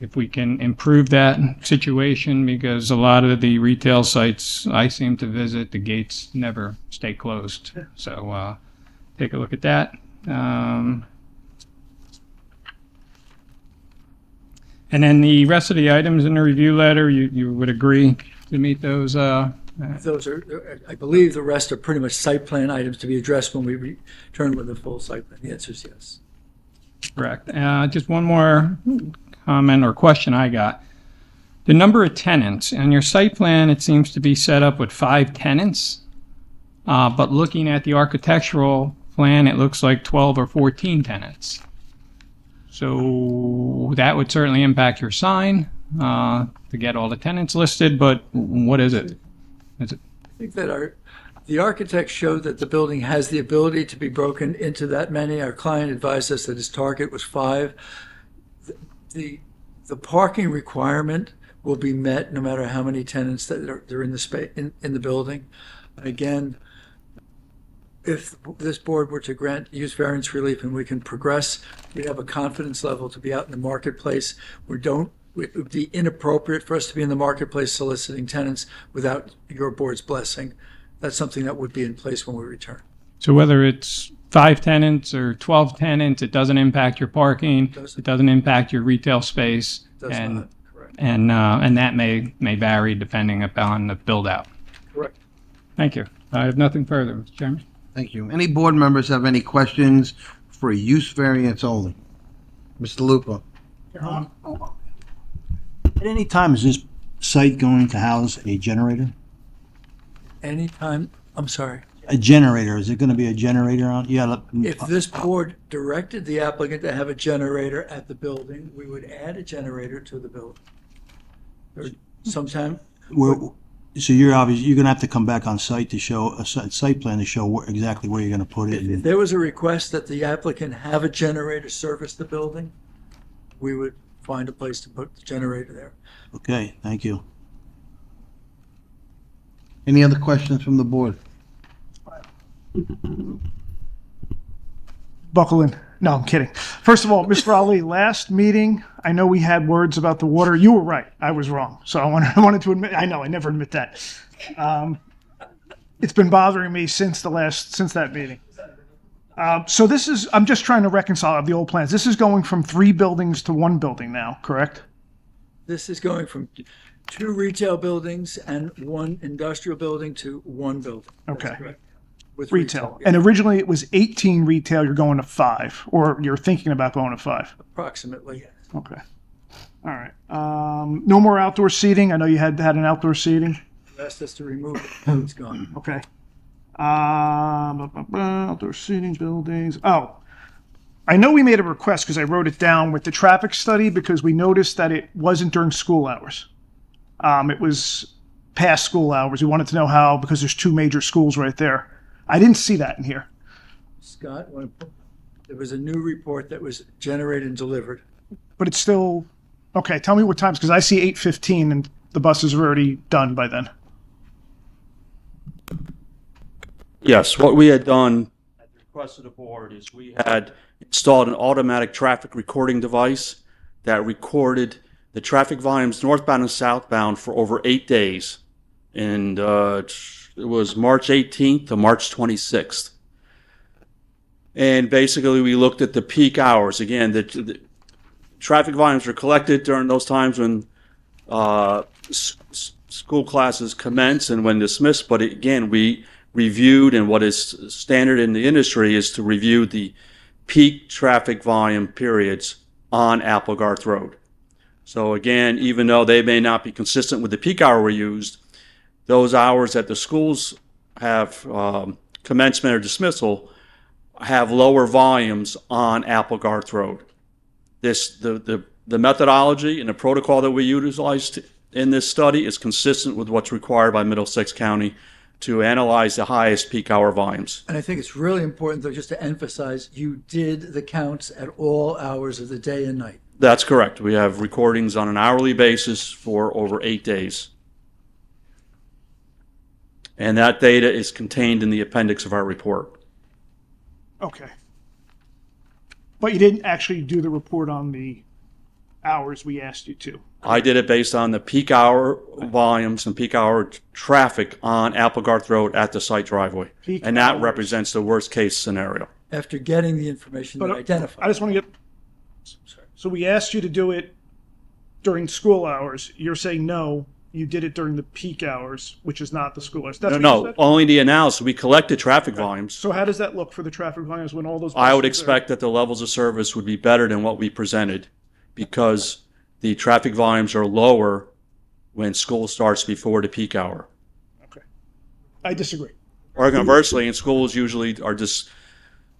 If we can improve that situation, because a lot of the retail sites I seem to visit, the gates never stay closed. So take a look at that. And then the rest of the items in the review letter, you would agree to meet those? Those are, I believe the rest are pretty much site plan items to be addressed when we return with a full site plan. The answer is yes. Correct. Just one more comment or question I got. The number of tenants on your site plan, it seems to be set up with 5 tenants, but looking at the architectural plan, it looks like 12 or 14 tenants. So that would certainly impact your sign to get all the tenants listed, but what is it? I think that the architect showed that the building has the ability to be broken into that many. Our client advised us that his target was 5. The parking requirement will be met no matter how many tenants that are in the space in the building. Again, if this board were to grant use variance relief and we can progress, we have a confidence level to be out in the marketplace. It would be inappropriate for us to be in the marketplace soliciting tenants without your board's blessing. That's something that would be in place when we return. So whether it's 5 tenants or 12 tenants, it doesn't impact your parking. It doesn't impact your retail space. Not, correct. And that may vary depending upon the build out. Correct. Thank you. I have nothing further, Mr. Chairman. Thank you. Any board members have any questions for use variance only? Mr. Lupo. At any time, is this site going to house a generator? Anytime, I'm sorry. A generator, is it going to be a generator on? If this board directed the applicant to have a generator at the building, we would add a generator to the building. Or sometime, So you're going to have to come back on site to show a site plan to show exactly where you're going to put it. if there was a request that the applicant have a generator service the building, we would find a place to put the generator there. Okay, thank you. Any other questions from the board? Buckle in. No, I'm kidding. First of all, Mr. Ali, last meeting, I know we had words about the water. You were right. I was wrong. So I wanted to admit, I know, I never admit that. It's been bothering me since that meeting. So this is, I'm just trying to reconcile the old plans. This is going from 3 buildings to 1 building now, correct? This is going from 2 retail buildings and 1 industrial building to 1 building. That's Okay. correct. With Retail. And originally it was 18 retail, you're going to 5, or you're thinking about going to 5. Approximately. Okay. All right. No more outdoor seating. I know you had an outdoor seating. You asked us to remove it. It's gone. Okay. Outdoor seating buildings. Oh, I know we made a request because I wrote it down with the traffic study because we noticed that it wasn't during school hours. It was past school hours. We wanted to know how, because there's 2 major schools right there. I didn't see that in here. Scott, there was a new report that was generated and delivered. But it's still, okay, tell me what times, because I see 8:15 and the buses are already done by then. Yes, what we had done at the request of the board is we had installed an automatic traffic recording device that recorded the traffic volumes northbound and southbound for over 8 days. And it was March 18th to March 26th. And basically we looked at the peak hours. Again, the traffic volumes were collected during those times when school classes commence and when dismissed. But again, we reviewed, and what is standard in the industry is to review the peak traffic volume periods on Applegarth Road. So again, even though they may not be consistent with the peak hour we used, those hours that the schools have commencement or dismissal have lower volumes on Applegarth Road. The methodology and the protocol that we utilized in this study is consistent with what's required by Middlesex County to analyze the highest peak hour volumes. And I think it's really important, though, just to emphasize, you did the counts at all hours of the day and night. That's correct. We have recordings on an hourly basis for over 8 days. And that data is contained in the appendix of our report. Okay. But you didn't actually do the report on the hours we asked you to. I did it based on the peak hour volumes and peak hour traffic on Applegarth Road at the site driveway. Peak And that hours. represents the worst case scenario. After getting the information that But identified. I just want to get, so we asked you to do it during school hours. You're saying no, you did it during the peak hours, which is not the school hours. That's what you No, said? only the analysis. We collected traffic volumes. So how does that look for the traffic volumes when all those? I would buses are- expect that the levels of service would be better than what we presented because the traffic volumes are lower when school starts before the peak hour. Okay. I disagree. Or conversely, and schools usually are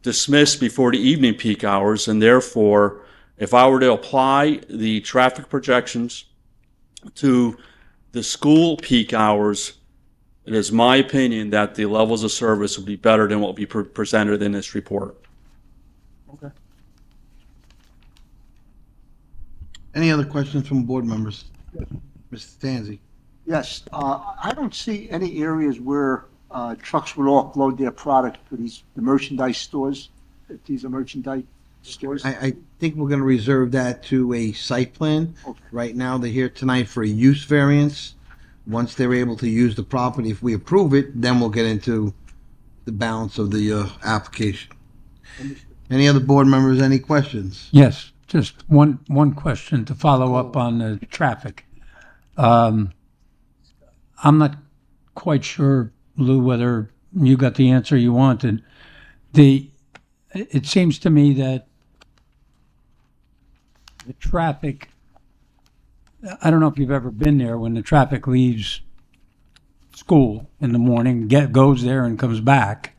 dismissed before the evening peak hours, and therefore, if I were to apply the traffic projections to the school peak hours, it is my opinion that the levels of service would be better than what we presented in this report. Okay. Any other questions from board members? Mr. Tanzi? Yes, I don't see any areas where trucks would offload their product to the merchandise stores, if these are merchandise stores. I think we're gonna reserve that to a site plan. Okay. Right now, they're here tonight for a use variance. Once they're able to use the property, if we approve it, then we'll get into the balance of the application. Any other board members, any questions? Yes, just one question to follow up on the traffic. I'm not quite sure, Lou, whether you got the answer you wanted. It seems to me that the traffic, I don't know if you've ever been there when the traffic leaves school in the morning, goes there and comes back,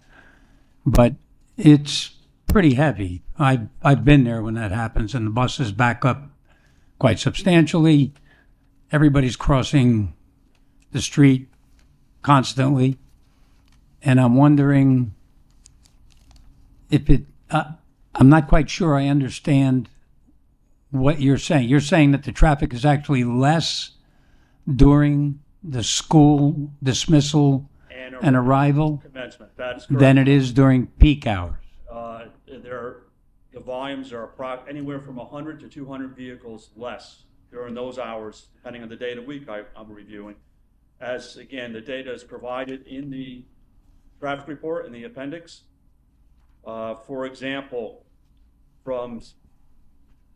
but it's pretty heavy. I've been there when that happens, and the buses back up quite substantially. Everybody's crossing the street constantly, and I'm wondering if I'm not quite sure I understand what you're saying. You're saying that the traffic is actually less during the school dismissal and arrival Commencement, that is correct. than it is during peak hours. The volumes are anywhere from 100 to 200 vehicles less during those hours, depending on the day of the week I'm reviewing. As, again, the data is provided in the traffic report in the appendix. For example, from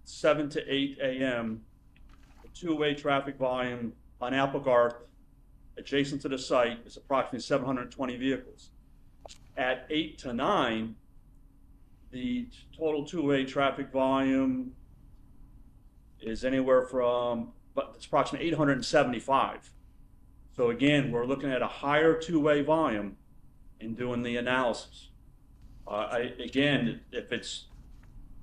7 to 8 a.m., the two-way traffic volume on Applegarth, adjacent to the site, is approximately 720 vehicles. At 8 to 9, the total two-way traffic volume is anywhere from, but it's approximately 875. So again, we're looking at a higher two-way volume in doing the analysis. Again, if it's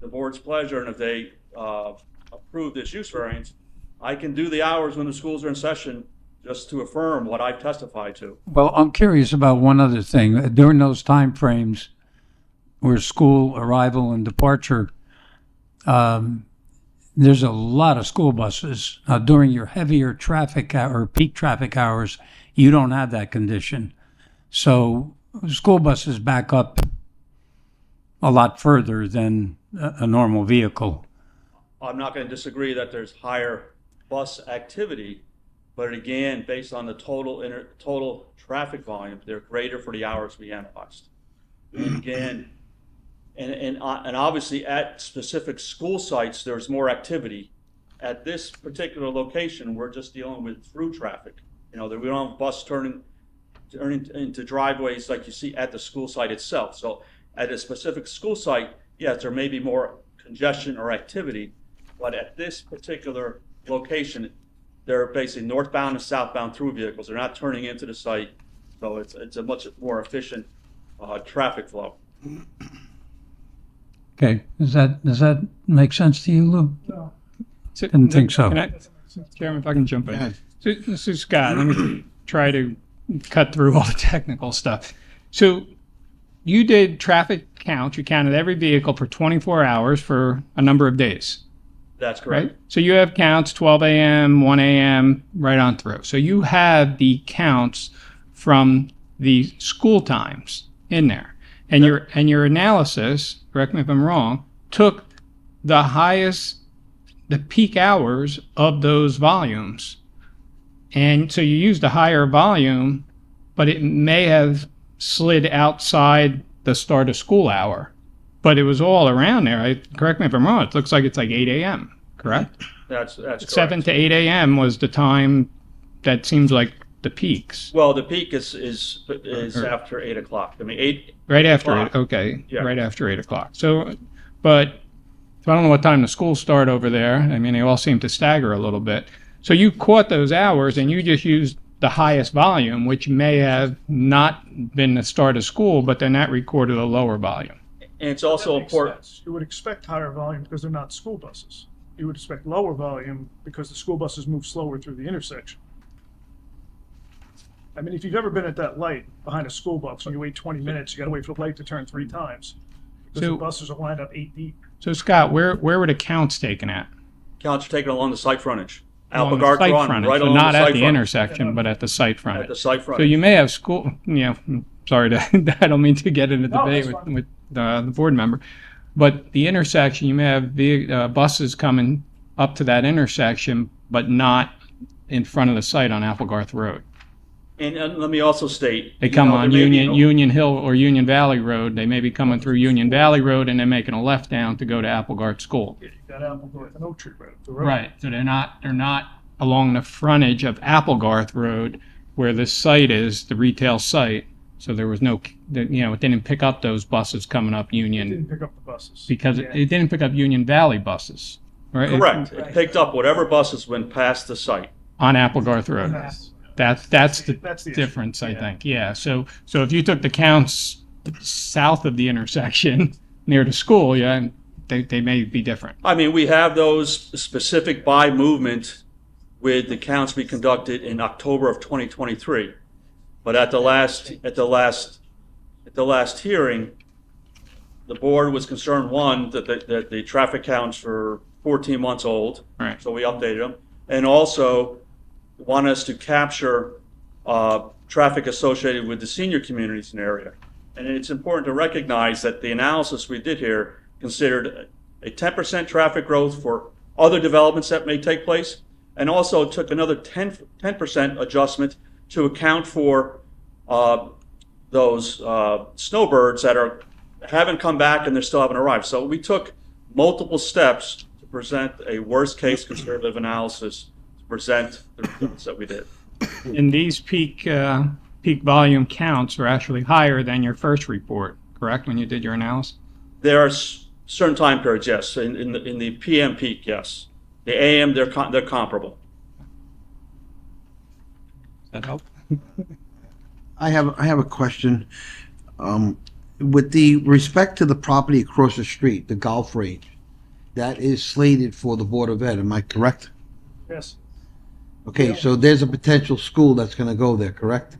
the board's pleasure and if they approve this use variance, I can do the hours when the schools are in session just to affirm what I've testified to. Well, I'm curious about one other thing. During those time frames where school arrival and departure, there's a lot of school buses. During your heavier traffic or peak traffic hours, you don't have that condition. So school buses back up a lot further than a normal vehicle. I'm not going to disagree that there's higher bus activity, but again, based on the total traffic volume, they're greater for the hours we analyzed. And again, and obviously at specific school sites, there's more activity. At this particular location, we're just dealing with through traffic. You know, we don't have bus turning turn into driveways like you see at the school site itself. So at a specific school site, yes, there may be more congestion or activity, but at this particular location, they're basically northbound and southbound through vehicles. They're not turning into the site, so it's a much more efficient traffic flow. Okay, does that make sense to you, Lou? No. Didn't think so. Chairman, if I can jump Go in. ahead. So Scott, let me try to cut through all the technical stuff. So you did traffic counts. You counted every vehicle for 24 hours for a number of days, That's correct. right? So you have counts 12 a.m., 1 a.m., right on through. So you have the counts from the school times in there. And your analysis, correct me if I'm wrong, took the peak hours of those volumes. And so you used a higher volume, but it may have slid outside the start of school hour. But it was all around there. Correct me if I'm wrong. It looks like it's like 8 a.m., correct? That's correct. 7 to 8 a.m. was the time that seems like the peaks. Well, the peak is after 8 o'clock. I mean, 8. Right after 8, o'clock. okay. Yeah. Right after 8 o'clock. So I don't know what time the schools start over there. I mean, they all seem to stagger a little bit. So you caught those hours and you just used the highest volume, which may have not been the start of school, but then that recorded a lower volume. And it's also That makes important. sense. You would expect higher volume because they're not school buses. You would expect lower volume because the school buses move slower through the intersection. I mean, if you've ever been at that light behind a school bus and you wait 20 minutes, you gotta wait for the light to turn 3 times. Because So- the buses are lined up 8 deep. So Scott, where were the counts taken at? Counts are taken along the site frontage. Along the Alpagard site Run, frontage, right so along not the at site the frontage. intersection, but at the site frontage. At the site So frontage. you may have school, sorry to, I don't mean to get into No, debate that's with the board member, but the intersection, you may have buses coming up to that intersection, but not in front of the site on Applegarth Road. And let me also state. They come on there may be Union Hill or Union Valley Road. They may be coming through Union Valley Road and then making a left down to go to Applegarth School. You got Applegarth and Oak Tree Road. the road. Right, so they're not along the frontage of Applegarth Road where the site is, the retail site. So there was no, it didn't pick up those buses coming up It Union didn't pick up the buses. because Yeah. it didn't pick up Union Valley buses, right? Correct. It picked up whatever buses went past the site. On Applegarth Road. That's- That's the That's the issue. difference, I think. Yeah. So if you took the counts south of the intersection near the school, yeah, they may be different. I mean, we have those specific by movement with the counts we conducted in October of 2023. But at the last hearing, the board was concerned, one, that the traffic counts were 14 months old. Right. So we updated them. And also want us to capture traffic associated with the senior communities in the area. And it's important to recognize that the analysis we did here considered a 10% traffic growth for other developments that may take place, and also took another 10% adjustment to account for those snowbirds that haven't come back and they still haven't arrived. So we took multiple steps to present a worst-case conservative analysis to present the results that we did. And these peak volume counts are actually higher than your first report, correct, when you did your analysis? There are certain time periods, yes. In the PM peak, yes. The AM, they're comparable. Does that help? I have a question. With the respect to the property across the street, the golf range, that is slated for the Board of Ed, am I correct? Yes. Okay, so there's a potential school that's gonna go there, correct?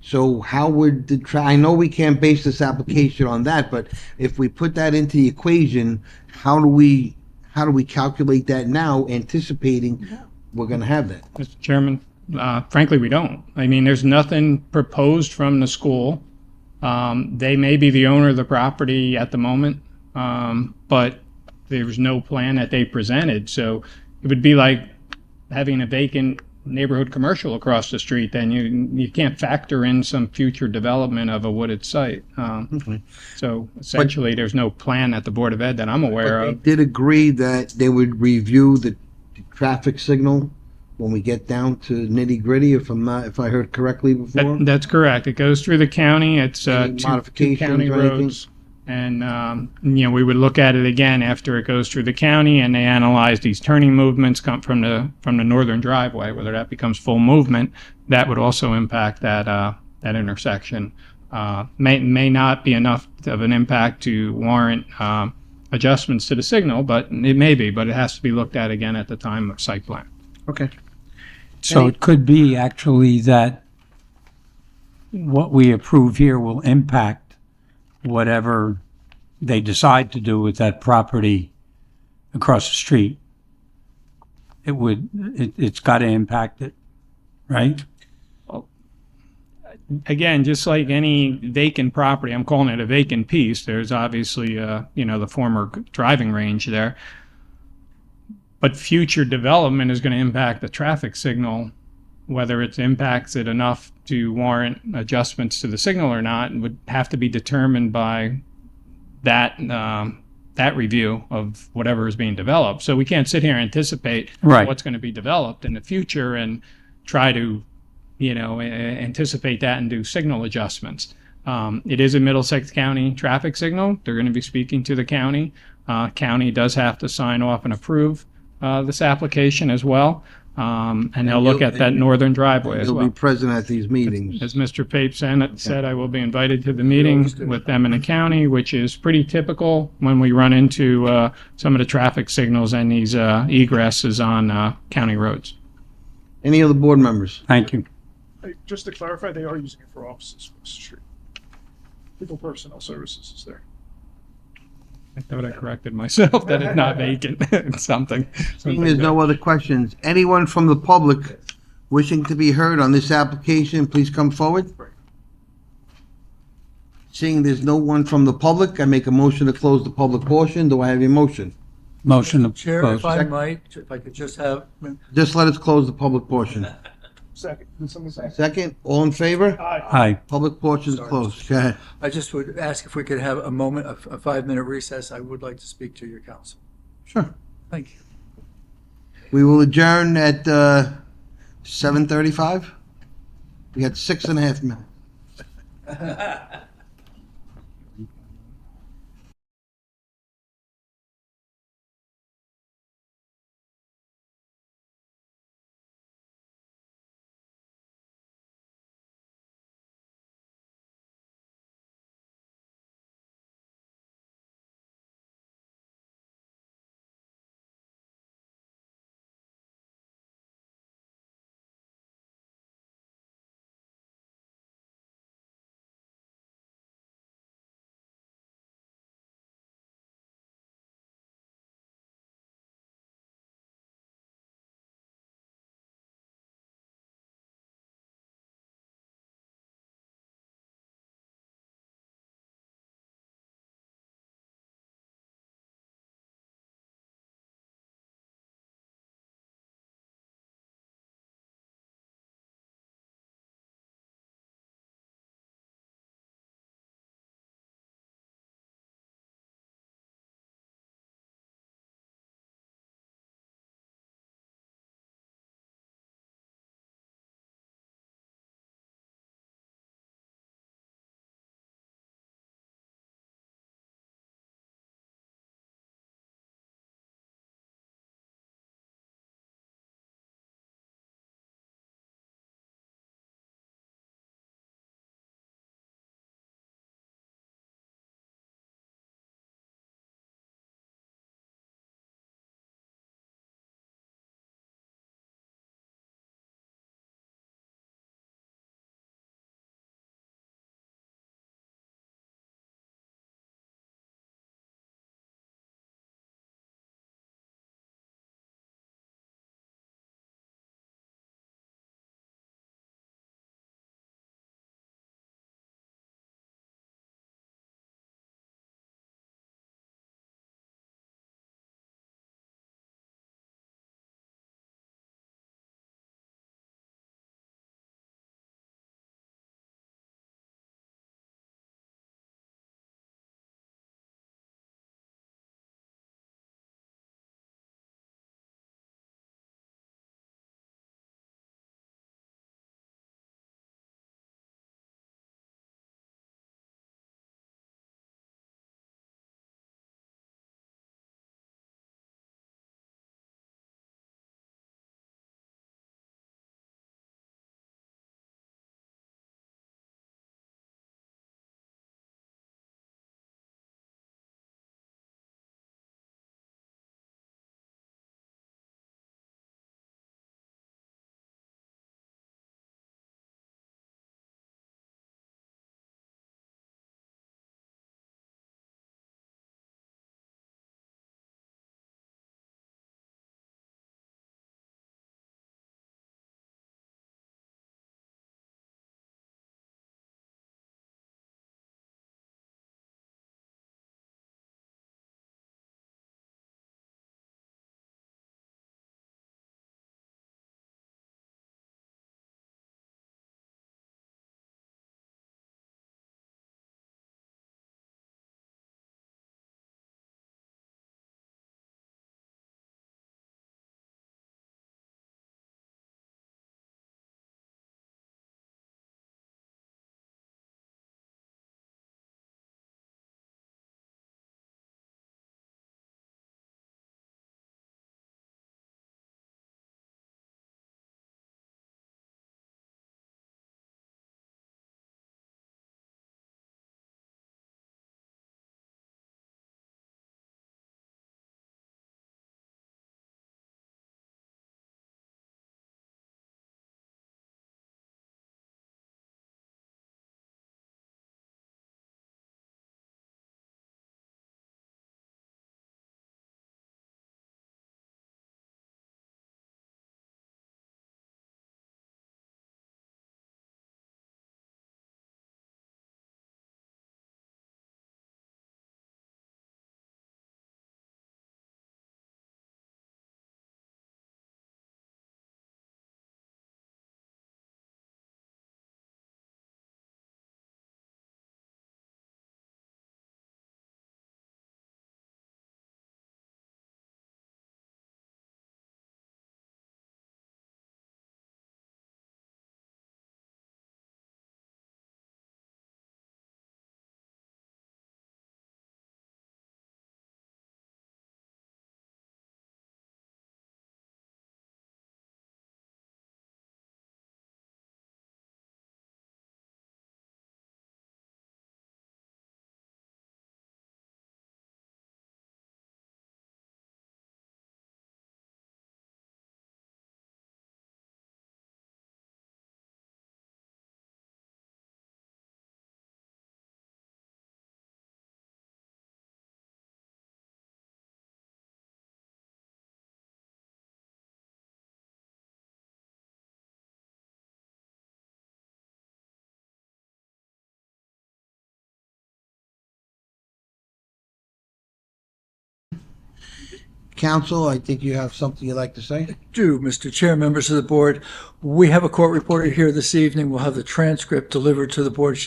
So how would I know we can't base this application on that, but if we put that into the equation, how do we calculate that now, anticipating we're gonna have that? Mr. Chairman, frankly, we don't. I mean, there's nothing proposed from the school. They may be the owner of the property at the moment, but there's no plan that they presented. So it would be like having a vacant neighborhood commercial across the street. Then you can't factor in some future development of a wooded site. So essentially, there's no plan at the Board of Ed that I'm aware But of. they did agree that they would review the traffic signal when we get down to nitty gritty, if I heard correctly before? That's correct. It goes through the county. It's Any two modifications county or anything? roads. And, we would look at it again after it goes through the county and they analyze these turning movements come from the northern driveway, whether that becomes full movement, that would also impact that intersection. May not be enough of an impact to warrant, adjustments to the signal, but it may be, but it has to be looked at again at the time of site plan. Okay. So it could be actually that what we approve here will impact whatever they decide to do with that property across the street. It's got to impact it, right? Again, just like any vacant property, I'm calling it a vacant piece. There's obviously, the former driving range there. But future development is going to impact the traffic signal. Whether it impacts it enough to warrant adjustments to the signal or not would have to be determined by that review of whatever is being developed. So we can't sit here and anticipate Right. what's going to be developed in the future and try to, anticipate that and do signal adjustments. It is a Middlesex County traffic signal. They're going to be speaking to the county. County does have to sign off and approve this application as well. And they'll look at that northern driveway as He'll well. be present at these meetings. As Mr. Pape said, I will be invited to the meeting with them in the county, which is pretty typical when we run into some of the traffic signals and these egresses on county roads. Any other board members? Thank you. Hey, just to clarify, they are using it for offices across the street. Legal personnel services is there. I thought I corrected myself that it's not vacant. It's something. Seeing there's no other questions, anyone from the public wishing to be heard on this application, please come forward. Seeing there's no one from the public, I make a motion to close the public portion. Do I have a motion? Motion to Chair, close. if I might, if I could just have, Just let us close the public portion. Second, did someone say? Second, all in favor? Aye. Aye. Public portion is closed. Go ahead. I just would ask if we could have a moment, a 5-minute recess. I would like to speak to your council. Sure. Thank you. We will adjourn at 7:35. We got 6.5 minutes. Counsel, I think you have something you'd like to say? Do, Mr. Chair, members of the board, we have a court reporter here this evening. We'll have the transcript delivered to the board.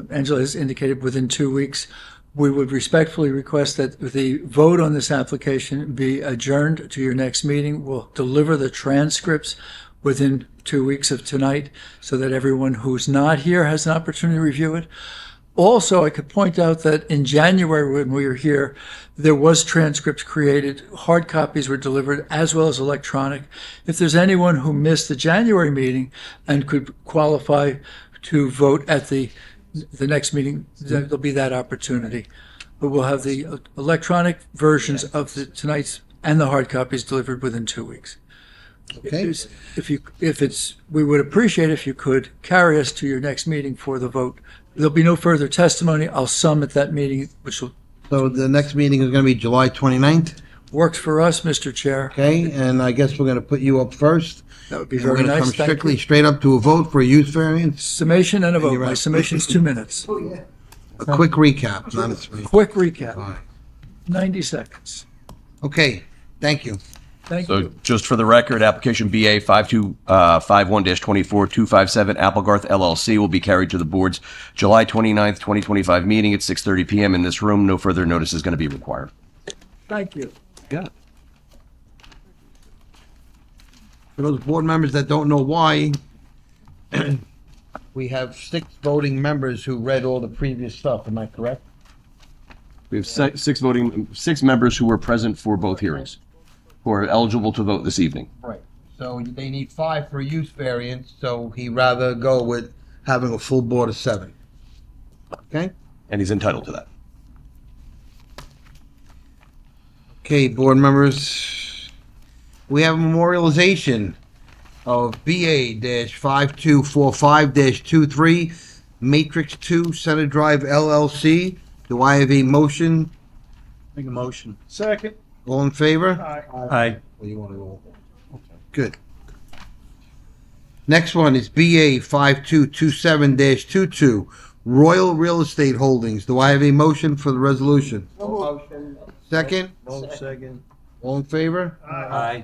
Angela has indicated within 2 weeks. We would respectfully request that the vote on this application be adjourned to your next meeting. We'll deliver the transcripts within 2 weeks of tonight so that everyone who's not here has an opportunity to review it. Also, I could point out that in January, when we were here, there was transcripts created, hard copies were delivered, as well as electronic. If there's anyone who missed the January meeting and could qualify to vote at the next meeting, there'll be that opportunity. But we'll have the electronic versions of tonight's and the hard copies delivered within 2 weeks. Okay. We would appreciate if you could carry us to your next meeting for the vote. There'll be no further testimony. I'll sum at that meeting, which will So the next meeting is going to be July 29th, works for us, Mr. Chair. okay? And I guess we're going to put you up first. That would be And we're very going to nice. come Thank strictly you. straight up to a vote for a use variance. Summation and a vote. you're My right. summation's 2 minutes. A quick recap, not a three. Quick recap. 90 seconds. Okay, thank you. Thank So you. just for the record, application BA 5251-24257 Applegarth LLC will be carried to the board's July 29th, 2025 meeting at 6:30 PM in this room. No further notice is going to be required. Thank you. Yeah. For those board members that don't know why, we have 6 voting members who read all the previous stuff, am I correct? We have six members who were present for both hearings, who are eligible to vote this evening. Right. So they need 5 for a use variance, so he'd rather go with having a full board of 7. Okay? And he's entitled to that. Okay, board members, we have a memorialization of BA-5245-23, Matrix 2, Center Drive LLC. Do I have a motion? Make a motion. Second. All in favor? Aye. Well, you want to go? Good. Next one is BA 5227-22, Royal Real Estate Holdings. Do I have a motion for the resolution? Motion. Second? Second. All in favor? Aye.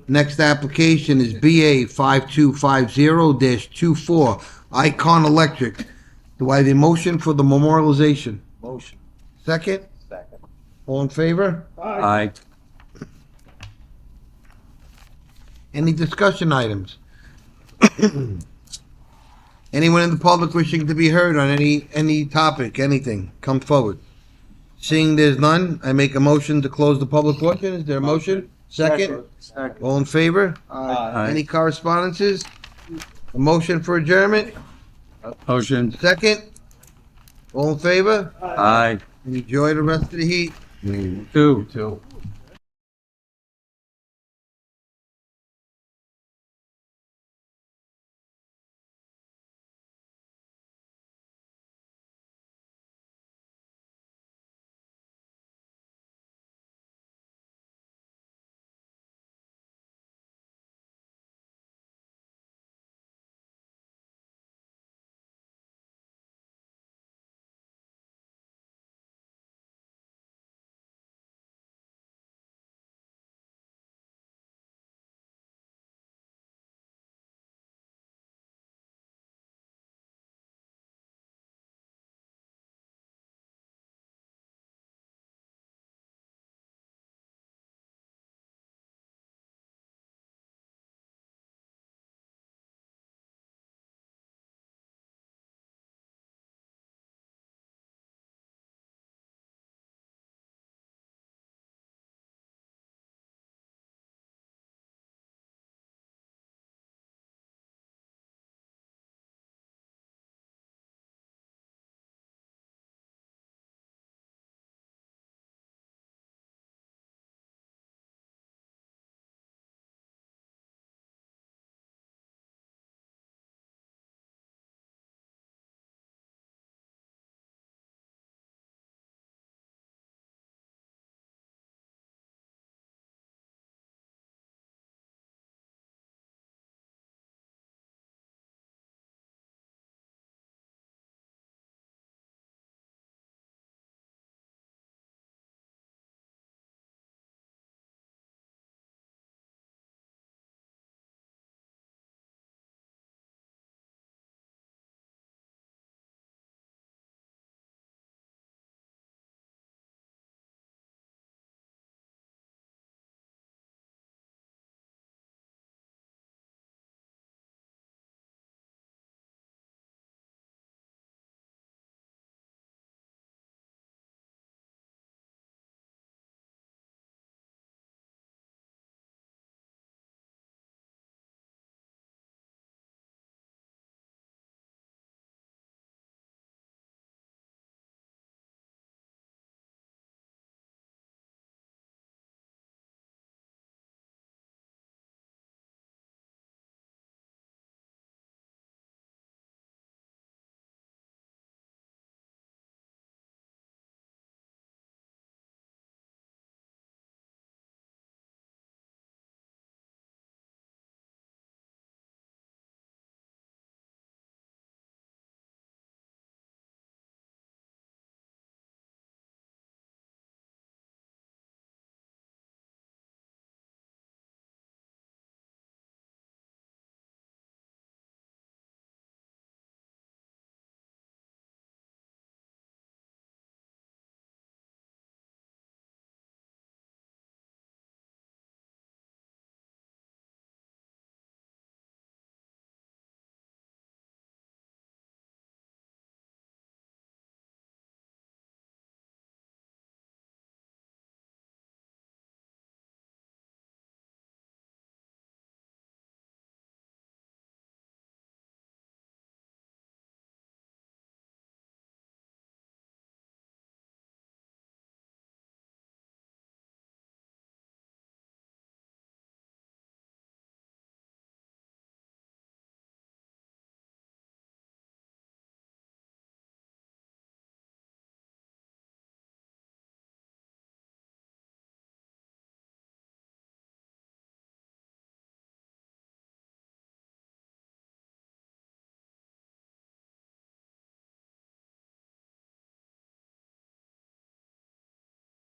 Next application is BA 5250-24, Icon Electric. Do I have a motion for the memorialization? Motion. Second? Second. All in favor? Aye. Any discussion items? Anyone in the public wishing to be heard on any topic, anything, come forward. Seeing there's none, I make a motion to close the public portion. Is there a motion? Second? Second. All in favor? Aye. Any correspondences? A motion for adjournment? Motion. Second? All in favor? Aye. Enjoy the rest of the heat. Two.